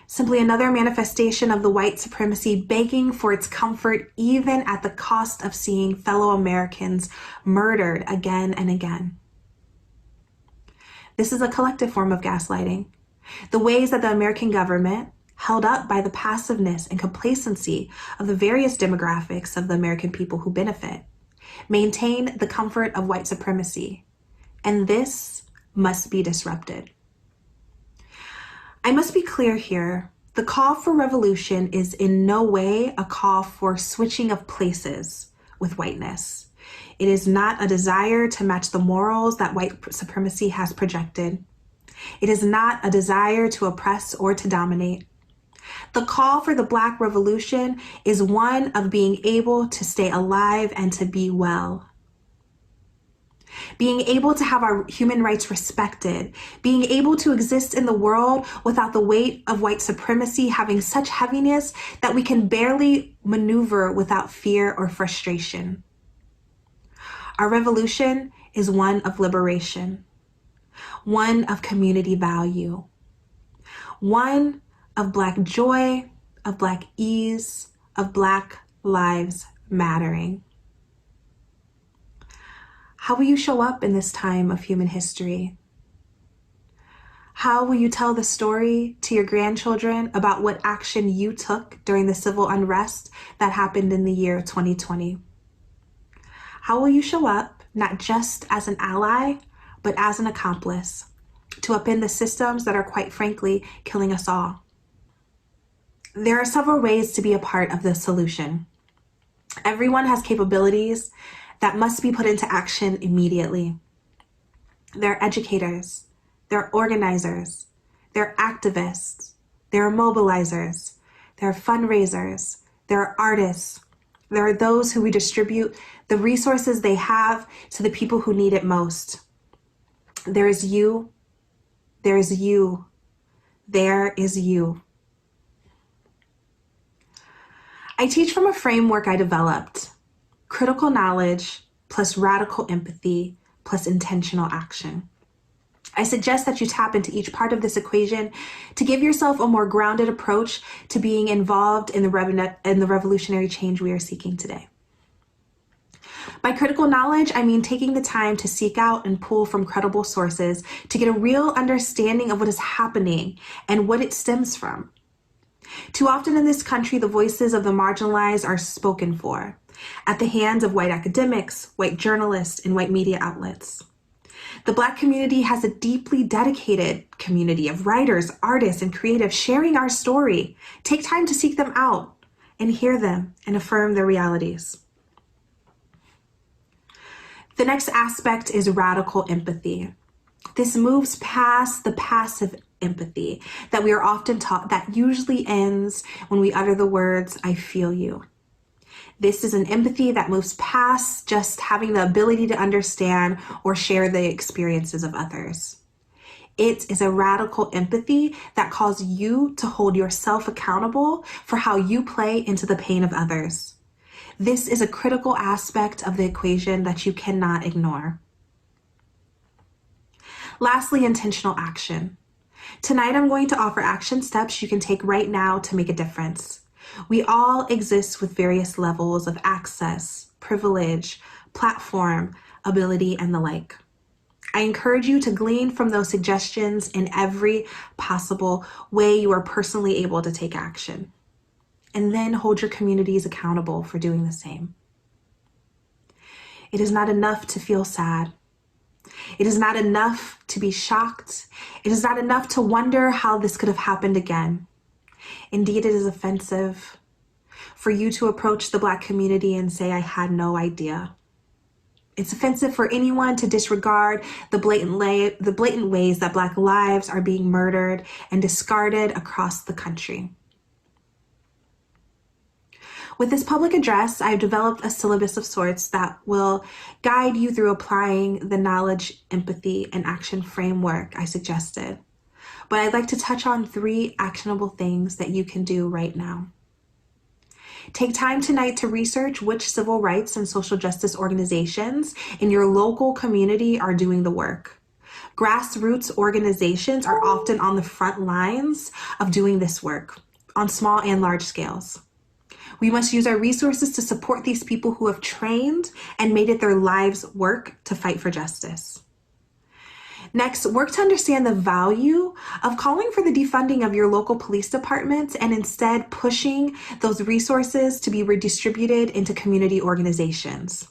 Simply another manifestation of the white supremacy begging for its comfort, even at the cost of seeing fellow Americans murdered again and again. This is a collective form of gaslighting. The ways that the American government, held up by the passiveness and complacency of the various demographics of the American people who benefit, maintain the comfort of white supremacy. And this must be disrupted. I must be clear here. The call for revolution is in no way a call for switching of places with whiteness. It is not a desire to match the morals that white supremacy has projected. It is not a desire to oppress or to dominate. The call for the Black revolution is one of being able to stay alive and to be well. Being able to have our human rights respected, being able to exist in the world without the weight of white supremacy having such heaviness that we can barely maneuver without fear or frustration. Our revolution is one of liberation, one of community value, one of Black joy, of Black ease, of Black lives mattering. How will you show up in this time of human history? How will you tell the story to your grandchildren about what action you took during the civil unrest that happened in the year 2020? How will you show up not just as an ally, but as an accomplice to upend the systems that are quite frankly killing us all? There are several ways to be a part of the solution. Everyone has capabilities that must be put into action immediately. They're educators, they're organizers, they're activists, they're mobilizers, they're fundraisers, they're artists. There are those who redistribute the resources they have to the people who need it most. There is you, there is you, there is you. I teach from a framework I developed: critical knowledge plus radical empathy plus intentional action. I suggest that you tap into each part of this equation to give yourself a more grounded approach to being involved in the revolutionary change we are seeking today. By critical knowledge, I mean taking the time to seek out and pull from credible sources to get a real understanding of what is happening and what it stems from. Too often in this country, the voices of the marginalized are spoken for at the hands of white academics, white journalists, and white media outlets. The Black community has a deeply dedicated community of writers, artists, and creatives sharing our story. Take time to seek them out and hear them and affirm their realities. The next aspect is radical empathy. This moves past the passive empathy that we are often taught that usually ends when we utter the words, "I feel you." This is an empathy that moves past just having the ability to understand or share the experiences of others. It is a radical empathy that calls you to hold yourself accountable for how you play into the pain of others. This is a critical aspect of the equation that you cannot ignore. Lastly, intentional action. Tonight, I'm going to offer action steps you can take right now to make a difference. We all exist with various levels of access, privilege, platform, ability, and the like. I encourage you to glean from those suggestions in every possible way you are personally able to take action, and then hold your communities accountable for doing the same. It is not enough to feel sad. It is not enough to be shocked. It is not enough to wonder how this could have happened again. Indeed, it is offensive for you to approach the Black community and say, "I had no idea." It's offensive for anyone to disregard the blatant ways that Black lives are being murdered and discarded across the country. With this public address, I've developed a syllabus of sorts that will guide you through applying the knowledge, empathy, and action framework I suggested. But I'd like to touch on 3 actionable things that you can do right now. Take time tonight to research which civil rights and social justice organizations in your local community are doing the work. Grassroots organizations are often on the front lines of doing this work on small and large scales. We must use our resources to support these people who have trained and made it their lives' work to fight for justice. Next, work to understand the value of calling for the defunding of your local police departments and instead pushing those resources to be redistributed into community organizations.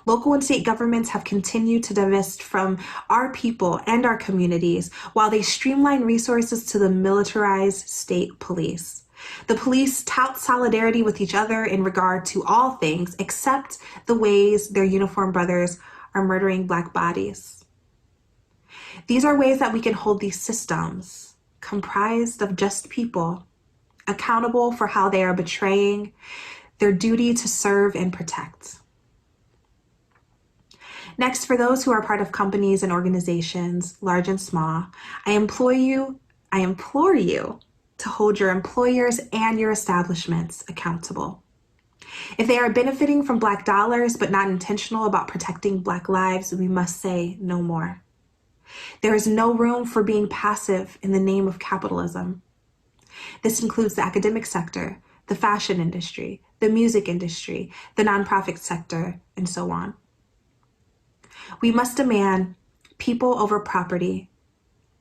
Local and state governments have continued to divest from our people and our communities while they streamline resources to the militarized state police. The police tout solidarity with each other in regard to all things except the ways their uniformed brothers are murdering Black bodies. These are ways that we can hold these systems, comprised of just people, accountable for how they are betraying their duty to serve and protect. Next, for those who are part of companies and organizations, large and small, I implore you to hold your employers and your establishments accountable. If they are benefiting from Black dollars but not intentional about protecting Black lives, we must say no more. There is no room for being passive in the name of capitalism. This includes the academic sector, the fashion industry, the music industry, the nonprofit sector, and so on. We must demand people over property,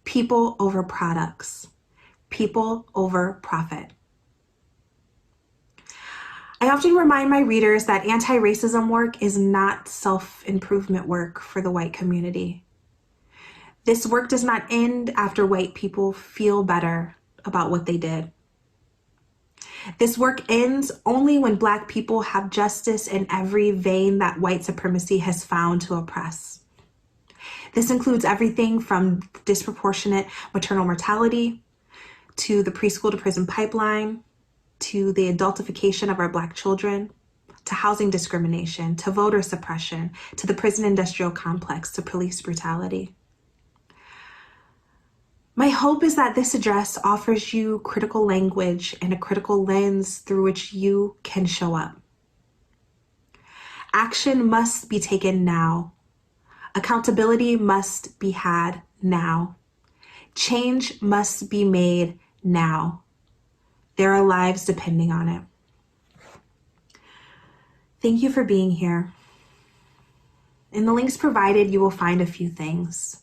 people over products, people over profit. I often remind my readers that anti-racism work is not self-improvement work for the white community. This work does not end after white people feel better about what they did. This work ends only when Black people have justice in every vein that white supremacy has found to oppress. This includes everything from disproportionate maternal mortality, to the preschool to prison pipeline, to the adultification of our Black children, to housing discrimination, to voter suppression, to the prison industrial complex, to police brutality. My hope is that this address offers you critical language and a critical lens through which you can show up. Action must be taken now. Accountability must be had now. Change must be made now. There are lives depending on it. Thank you for being here. In the links provided, you will find a few things.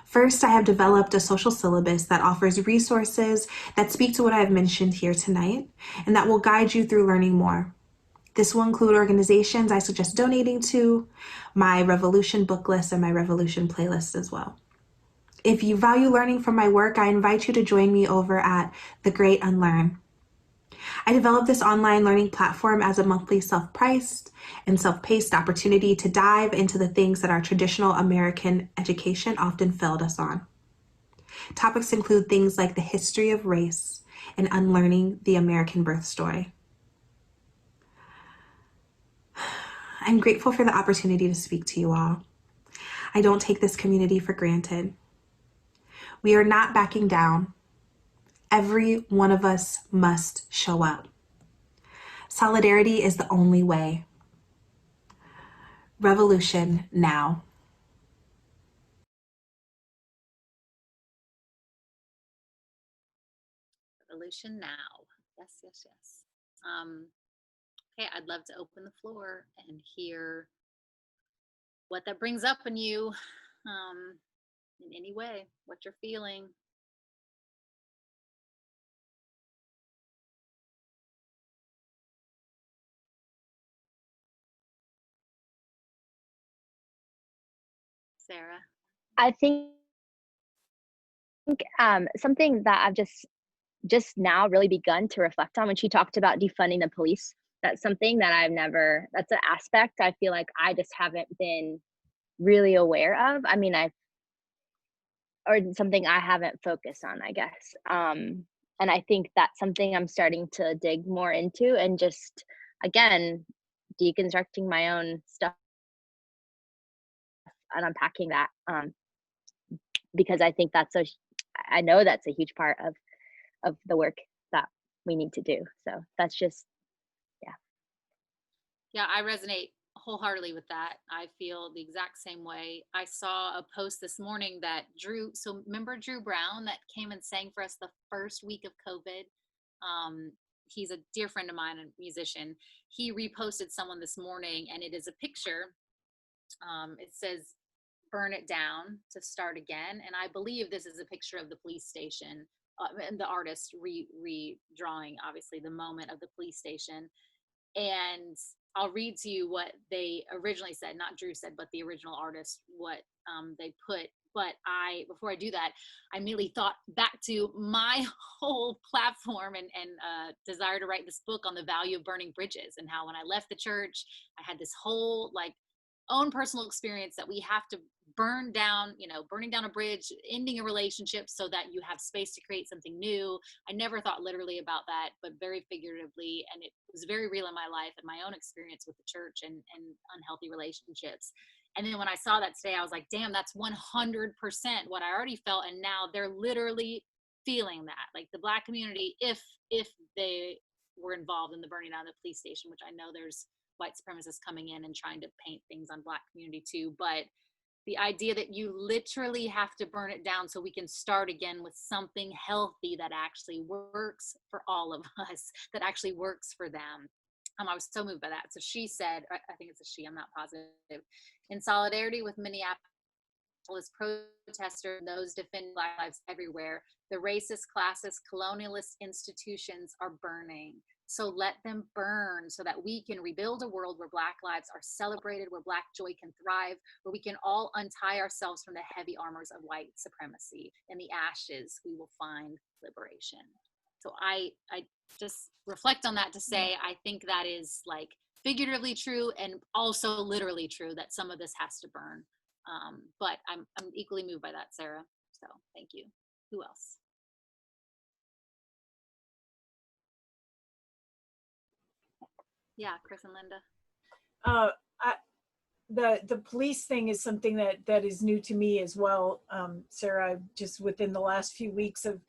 First, I have developed a social syllabus that offers resources that speak to what I have mentioned here tonight and that will guide you through learning more. This will include organizations I suggest donating to, my Revolution book list, and my Revolution playlist as well. If you value learning from my work, I invite you to join me over at The Great Unlearn. I developed this online learning platform as a monthly self-priced and self-paced opportunity to dive into the things that our traditional American education often failed us on. Topics include things like the history of race and unlearning the American birth story. I'm grateful for the opportunity to speak to you all. I don't take this community for granted. We are not backing down. Every one of us must show up. Solidarity is the only way. Revolution now. Revolution now. Yes, yes, yes. Okay, I'd love to open the floor and hear what that brings up in you, in any way, what you're feeling. Sarah? I think something that I've just now really begun to reflect on when she talked about defunding the police. That's something that that's an aspect I feel like I just haven't been really aware of. I mean, or something I haven't focused on, I guess. And I think that's something I'm starting to dig more into, and just, again, deconstructing my own stuff and unpacking that. Because I think I know that's a huge part of the work that we need to do. So that's just, yeah. Yeah, I resonate wholeheartedly with that. I feel the exact same way. I saw a post this morning that so remember Drew Brown that came and sang for us the first week of COVID? He's a dear friend of mine, a musician. He reposted someone this morning, and it is a picture. It says, "Burn it down to start again." And I believe this is a picture of the police station, and the artist redrawing, obviously, the moment of the police station. And I'll read to you what they originally said, not Drew said, but the original artist, what they put. But before I do that, I immediately thought back to my whole platform and desire to write this book on the value of burning bridges, and how when I left the church, I had this whole own personal experience that we have to burning down a bridge, ending a relationship so that you have space to create something new. I never thought literally about that, but very figuratively. And it was very real in my life and my own experience with the church and unhealthy relationships. And then when I saw that today, I was like, damn, that's 100% what I already felt. And now they're literally feeling that, like the Black community, if they were involved in the burning down of the police station, which I know there's white supremacists coming in and trying to paint things on Black community too. But the idea that you literally have to burn it down so we can start again with something healthy that actually works for all of us, that actually works for them. I was so moved by that. So she said, I think it's a she, I'm not positive, in solidarity with Minneapolis protesters and those defending Black lives everywhere, the racist, classist, colonialist institutions are burning. So let them burn so that we can rebuild a world where Black lives are celebrated, where Black joy can thrive, where we can all untie ourselves from the heavy armors of white supremacy. In the ashes, we will find liberation. So I just reflect on that to say, I think that is figuratively true and also literally true, that some of this has to burn. But I'm equally moved by that, Sarah. So thank you. Who else? Yeah, Chris and Linda. The police thing is something that is new to me as well, Sarah. Just within the last few weeks of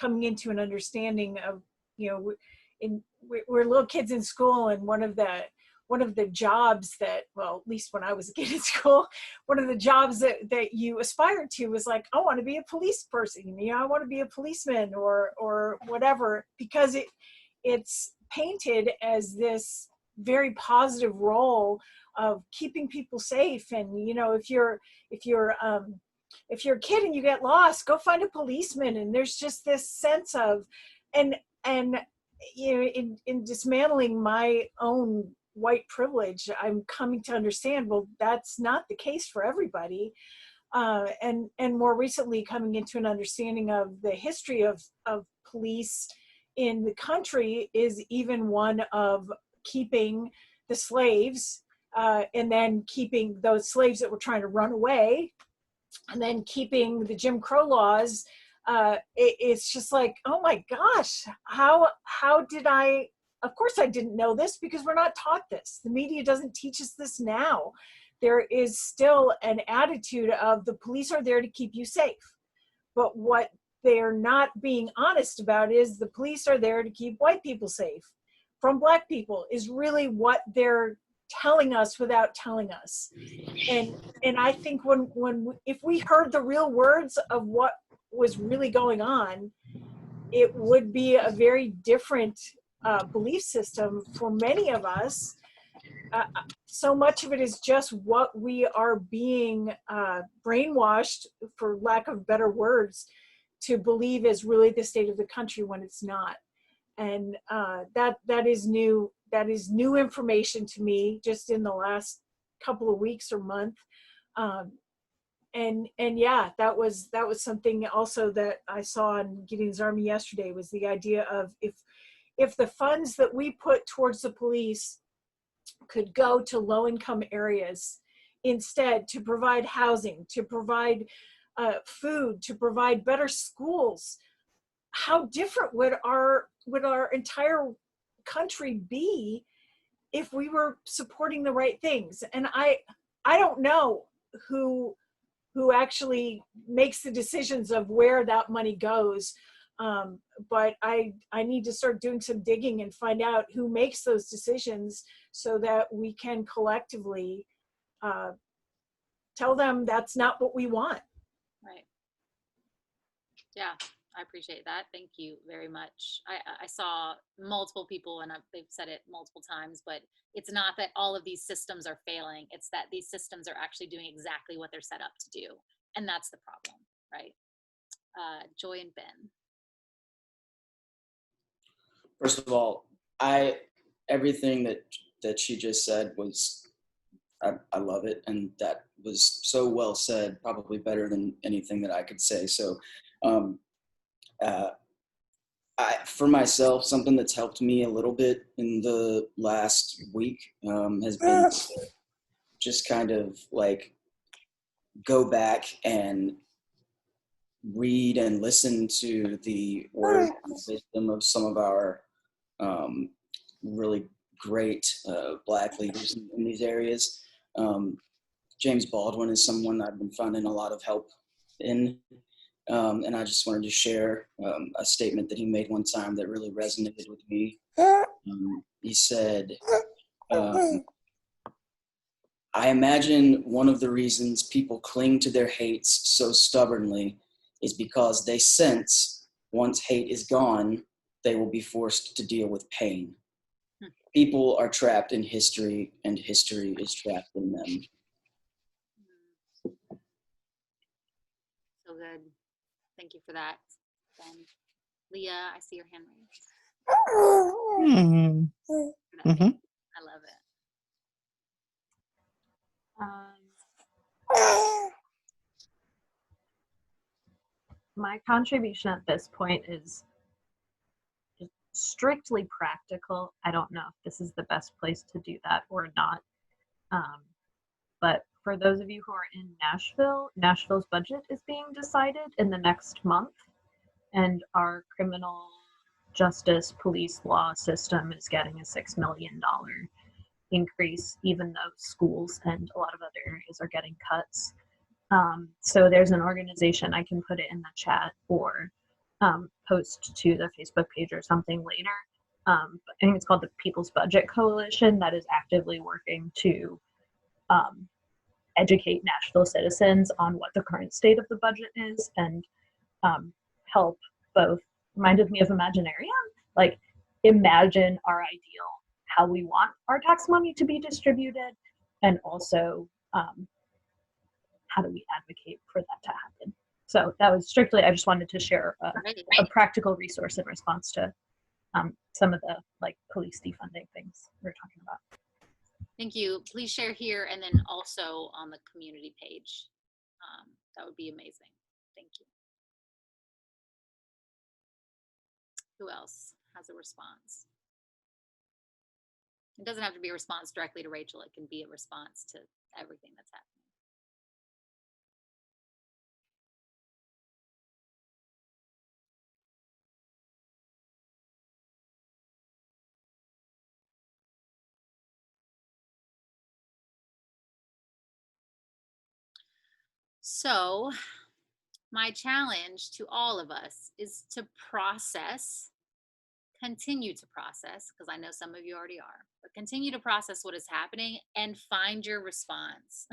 coming into an understanding of, we're little kids in school, and one of the jobs that, well, at least when I was a kid in school, one of the jobs that you aspired to was like, I want to be a police person, I want to be a policeman or whatever, because it's painted as this very positive role of keeping people safe. And if you're a kid and you get lost, go find a policeman. And there's just this sense of, and in dismantling my own white privilege, I'm coming to understand, well, that's not the case for everybody. And more recently coming into an understanding of the history of police in the country is even one of keeping the slaves, and then keeping those slaves that were trying to run away, and then keeping the Jim Crow laws it's just like, oh my gosh, how did I? Of course, I didn't know this because we're not taught this. The media doesn't teach us this now. There is still an attitude of the police are there to keep you safe. But what they're not being honest about is the police are there to keep white people safe from Black people, is really what they're telling us without telling us. And I think if we heard the real words of what was really going on, it would be a very different belief system for many of us. So much of it is just what we are being brainwashed, for lack of better words, to believe is really the state of the country when it's not. And that is new. That is new information to me just in the last couple of weeks or month. And yeah, that was something also that I saw in Gideon's Army yesterday, was the idea of if the funds that we put towards the police could go to low-income areas instead, to provide housing, to provide food, to provide better schools, how different would our entire country be if we were supporting the right things? And I don't know who actually makes the decisions of where that money goes. But I need to start doing some digging and find out who makes those decisions so that we can collectively tell them that's not what we want. Right. Yeah, I appreciate that. Thank you very much. I saw multiple people, and they've said it multiple times, but it's not that all of these systems are failing. It's that these systems are actually doing exactly what they're set up to do. And that's the problem, right? Joy and Ben. First of all, everything that she just said was, I love it, and that was so well said, probably better than anything that I could say. So for myself, something that's helped me a little bit in the last week has been just kind of like go back and read and listen to the words and wisdom of some of our really great Black leaders in these areas. James Baldwin is someone I've been finding a lot of help in. And I just wanted to share a statement that he made one time that really resonated with me. He said, I imagine one of the reasons people cling to their hates so stubbornly is because they sense once hate is gone, they will be forced to deal with pain. People are trapped in history, and history is trapped in them. So good. Thank you for that, Ben. Leah, I see your hand raised. I love it. My contribution at this point is strictly practical. I don't know if this is the best place to do that or not. But for those of you who are in Nashville, Nashville's budget is being decided in the next month, and our criminal justice police law system is getting a $6 million increase, even though schools and a lot of other areas are getting cuts. So there's an organization, I can put it in the chat or post to the Facebook page or something later. I think it's called the People's Budget Coalition, that is actively working to educate Nashville citizens on what the current state of the budget is, and help both, reminded me of Imaginarium, like imagine our ideal, how we want our tax money to be distributed, and also how do we advocate for that to happen. So that was strictly, I just wanted to share a practical resource in response to some of the like police defunding things we're talking about. Thank you. Please share here and then also on the community page. That would be amazing. Thank you. Who else has a response? It doesn't have to be a response directly to Rachel. It can be a response to everything that's happening. So my challenge to all of us is to continue to process, because I know some of you already are, but continue to process what is happening and find your response.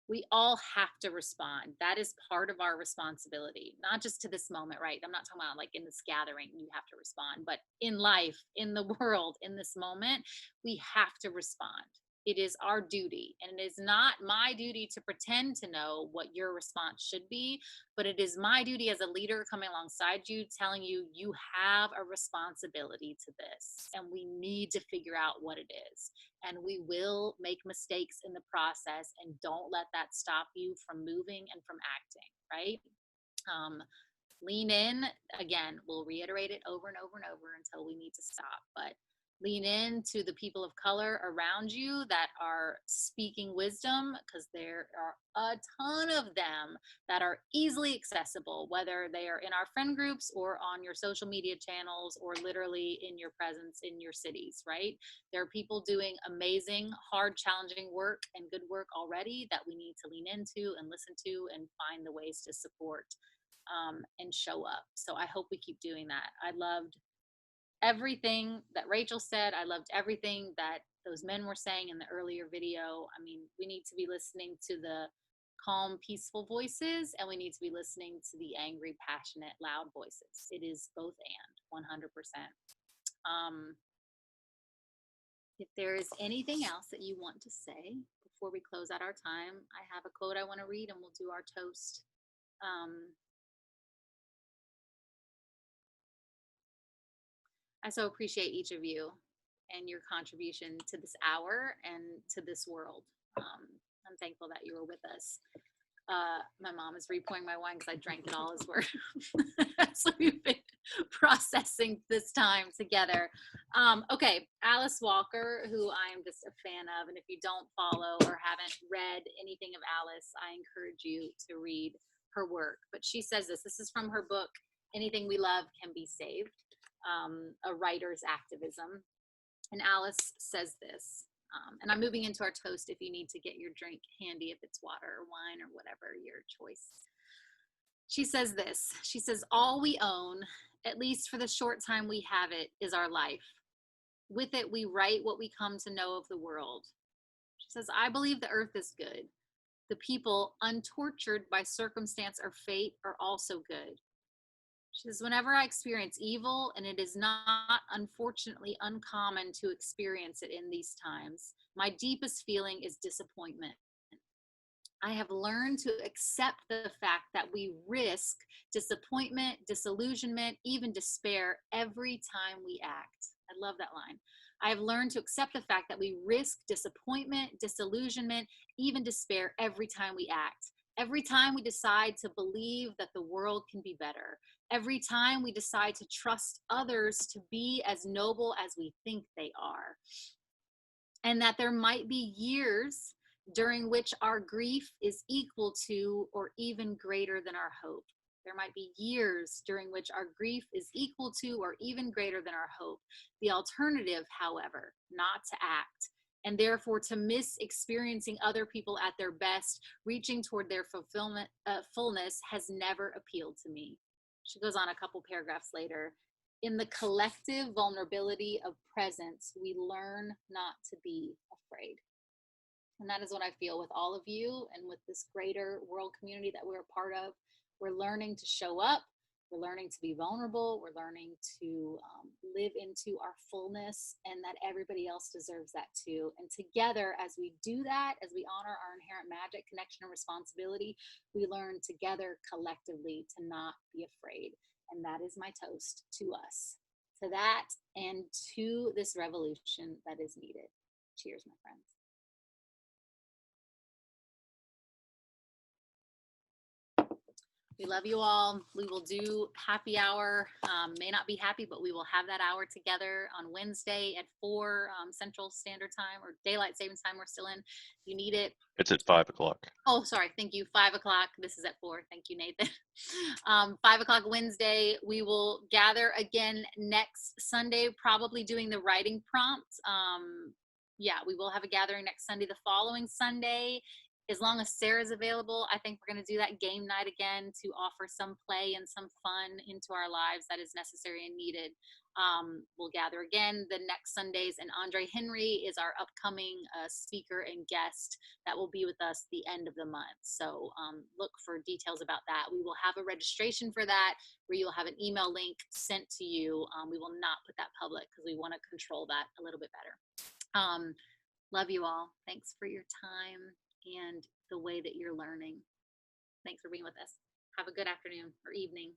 We all have to respond. That is part of our responsibility, not just to this moment, right? I'm not talking about like in this gathering, you have to respond, but in life, in the world, in this moment, we have to respond. It is our duty, and it is not my duty to pretend to know what your response should be, but it is my duty as a leader coming alongside you, telling you, you have a responsibility to this, and we need to figure out what it is. And we will make mistakes in the process, and don't let that stop you from moving and from acting, right? Lean in. Again, we'll reiterate it over and over and over until we need to stop, but lean in to the people of color around you that are speaking wisdom, because there are a ton of them that are easily accessible, whether they are in our friend groups or on your social media channels or literally in your presence in your cities, right? There are people doing amazing, hard, challenging work and good work already that we need to lean into and listen to and find the ways to support and show up. So I hope we keep doing that. I loved everything that Rachel said. I loved everything that those men were saying in the earlier video. I mean, we need to be listening to the calm, peaceful voices, and we need to be listening to the angry, passionate, loud voices. It is both and 100%. If there is anything else that you want to say before we close out our time, I have a quote I want to read and we'll do our toast. I so appreciate each of you and your contribution to this hour and to this world. I'm thankful that you were with us. My mom is repouring my wine because I drank it all as we're so we've been processing this time together. Okay, Alice Walker, who I am just a fan of, and if you don't follow or haven't read anything of Alice, I encourage you to read her work. But she says this is from her book, Anything We Love Can Be Saved, a writer's activism. And Alice says this, and I'm moving into our toast if you need to get your drink handy, if it's water or wine or whatever your choice. She says this, she says, all we own, at least for the short time we have it, is our life. With it, we write what we come to know of the world. She says, I believe the earth is good. The people, untortured by circumstance or fate, are also good. She says, whenever I experience evil, and it is not unfortunately uncommon to experience it in these times, my deepest feeling is disappointment. I have learned to accept the fact that we risk disappointment, disillusionment, even despair every time we act. I love that line. I have learned to accept the fact that we risk disappointment, disillusionment, even despair every time we act. Every time we decide to believe that the world can be better. Every time we decide to trust others to be as noble as we think they are. And that there might be years during which our grief is equal to or even greater than our hope. There might be years during which our grief is equal to or even greater than our hope. The alternative, however, not to act, and therefore to miss experiencing other people at their best, reaching toward their fulfillment, fullness, has never appealed to me. She goes on a couple paragraphs later. In the collective vulnerability of presence, we learn not to be afraid. And that is what I feel with all of you and with this greater world community that we're a part of. We're learning to show up. We're learning to be vulnerable. We're learning to live into our fullness, and that everybody else deserves that too. And together, as we do that, as we honor our inherent magic, connection, and responsibility, we learn together collectively to not be afraid. And that is my toast to us, to that, and to this revolution that is needed. Cheers, my friends. We love you all. We will do happy hour. May not be happy, but we will have that hour together on Wednesday at 4 Central Standard Time, or Daylight Savings Time we're still in. If you need it. It's at 5 o'clock. Oh, sorry. Thank you. 5 o'clock. This is at 4. Thank you, Nathan. 5 o'clock Wednesday. We will gather again next Sunday, probably doing the writing prompt. Yeah, we will have a gathering next Sunday. The following Sunday, as long as Sarah's available, I think we're going to do that game night again to offer some play and some fun into our lives that is necessary and needed. We'll gather again the next Sundays, and Andre Henry is our upcoming speaker and guest that will be with us the end of the month. So look for details about that. We will have a registration for that where you'll have an email link sent to you. We will not put that public because we want to control that a little bit better. Love you all. Thanks for your time and the way that you're learning. Thanks for being with us. Have a good afternoon or evening.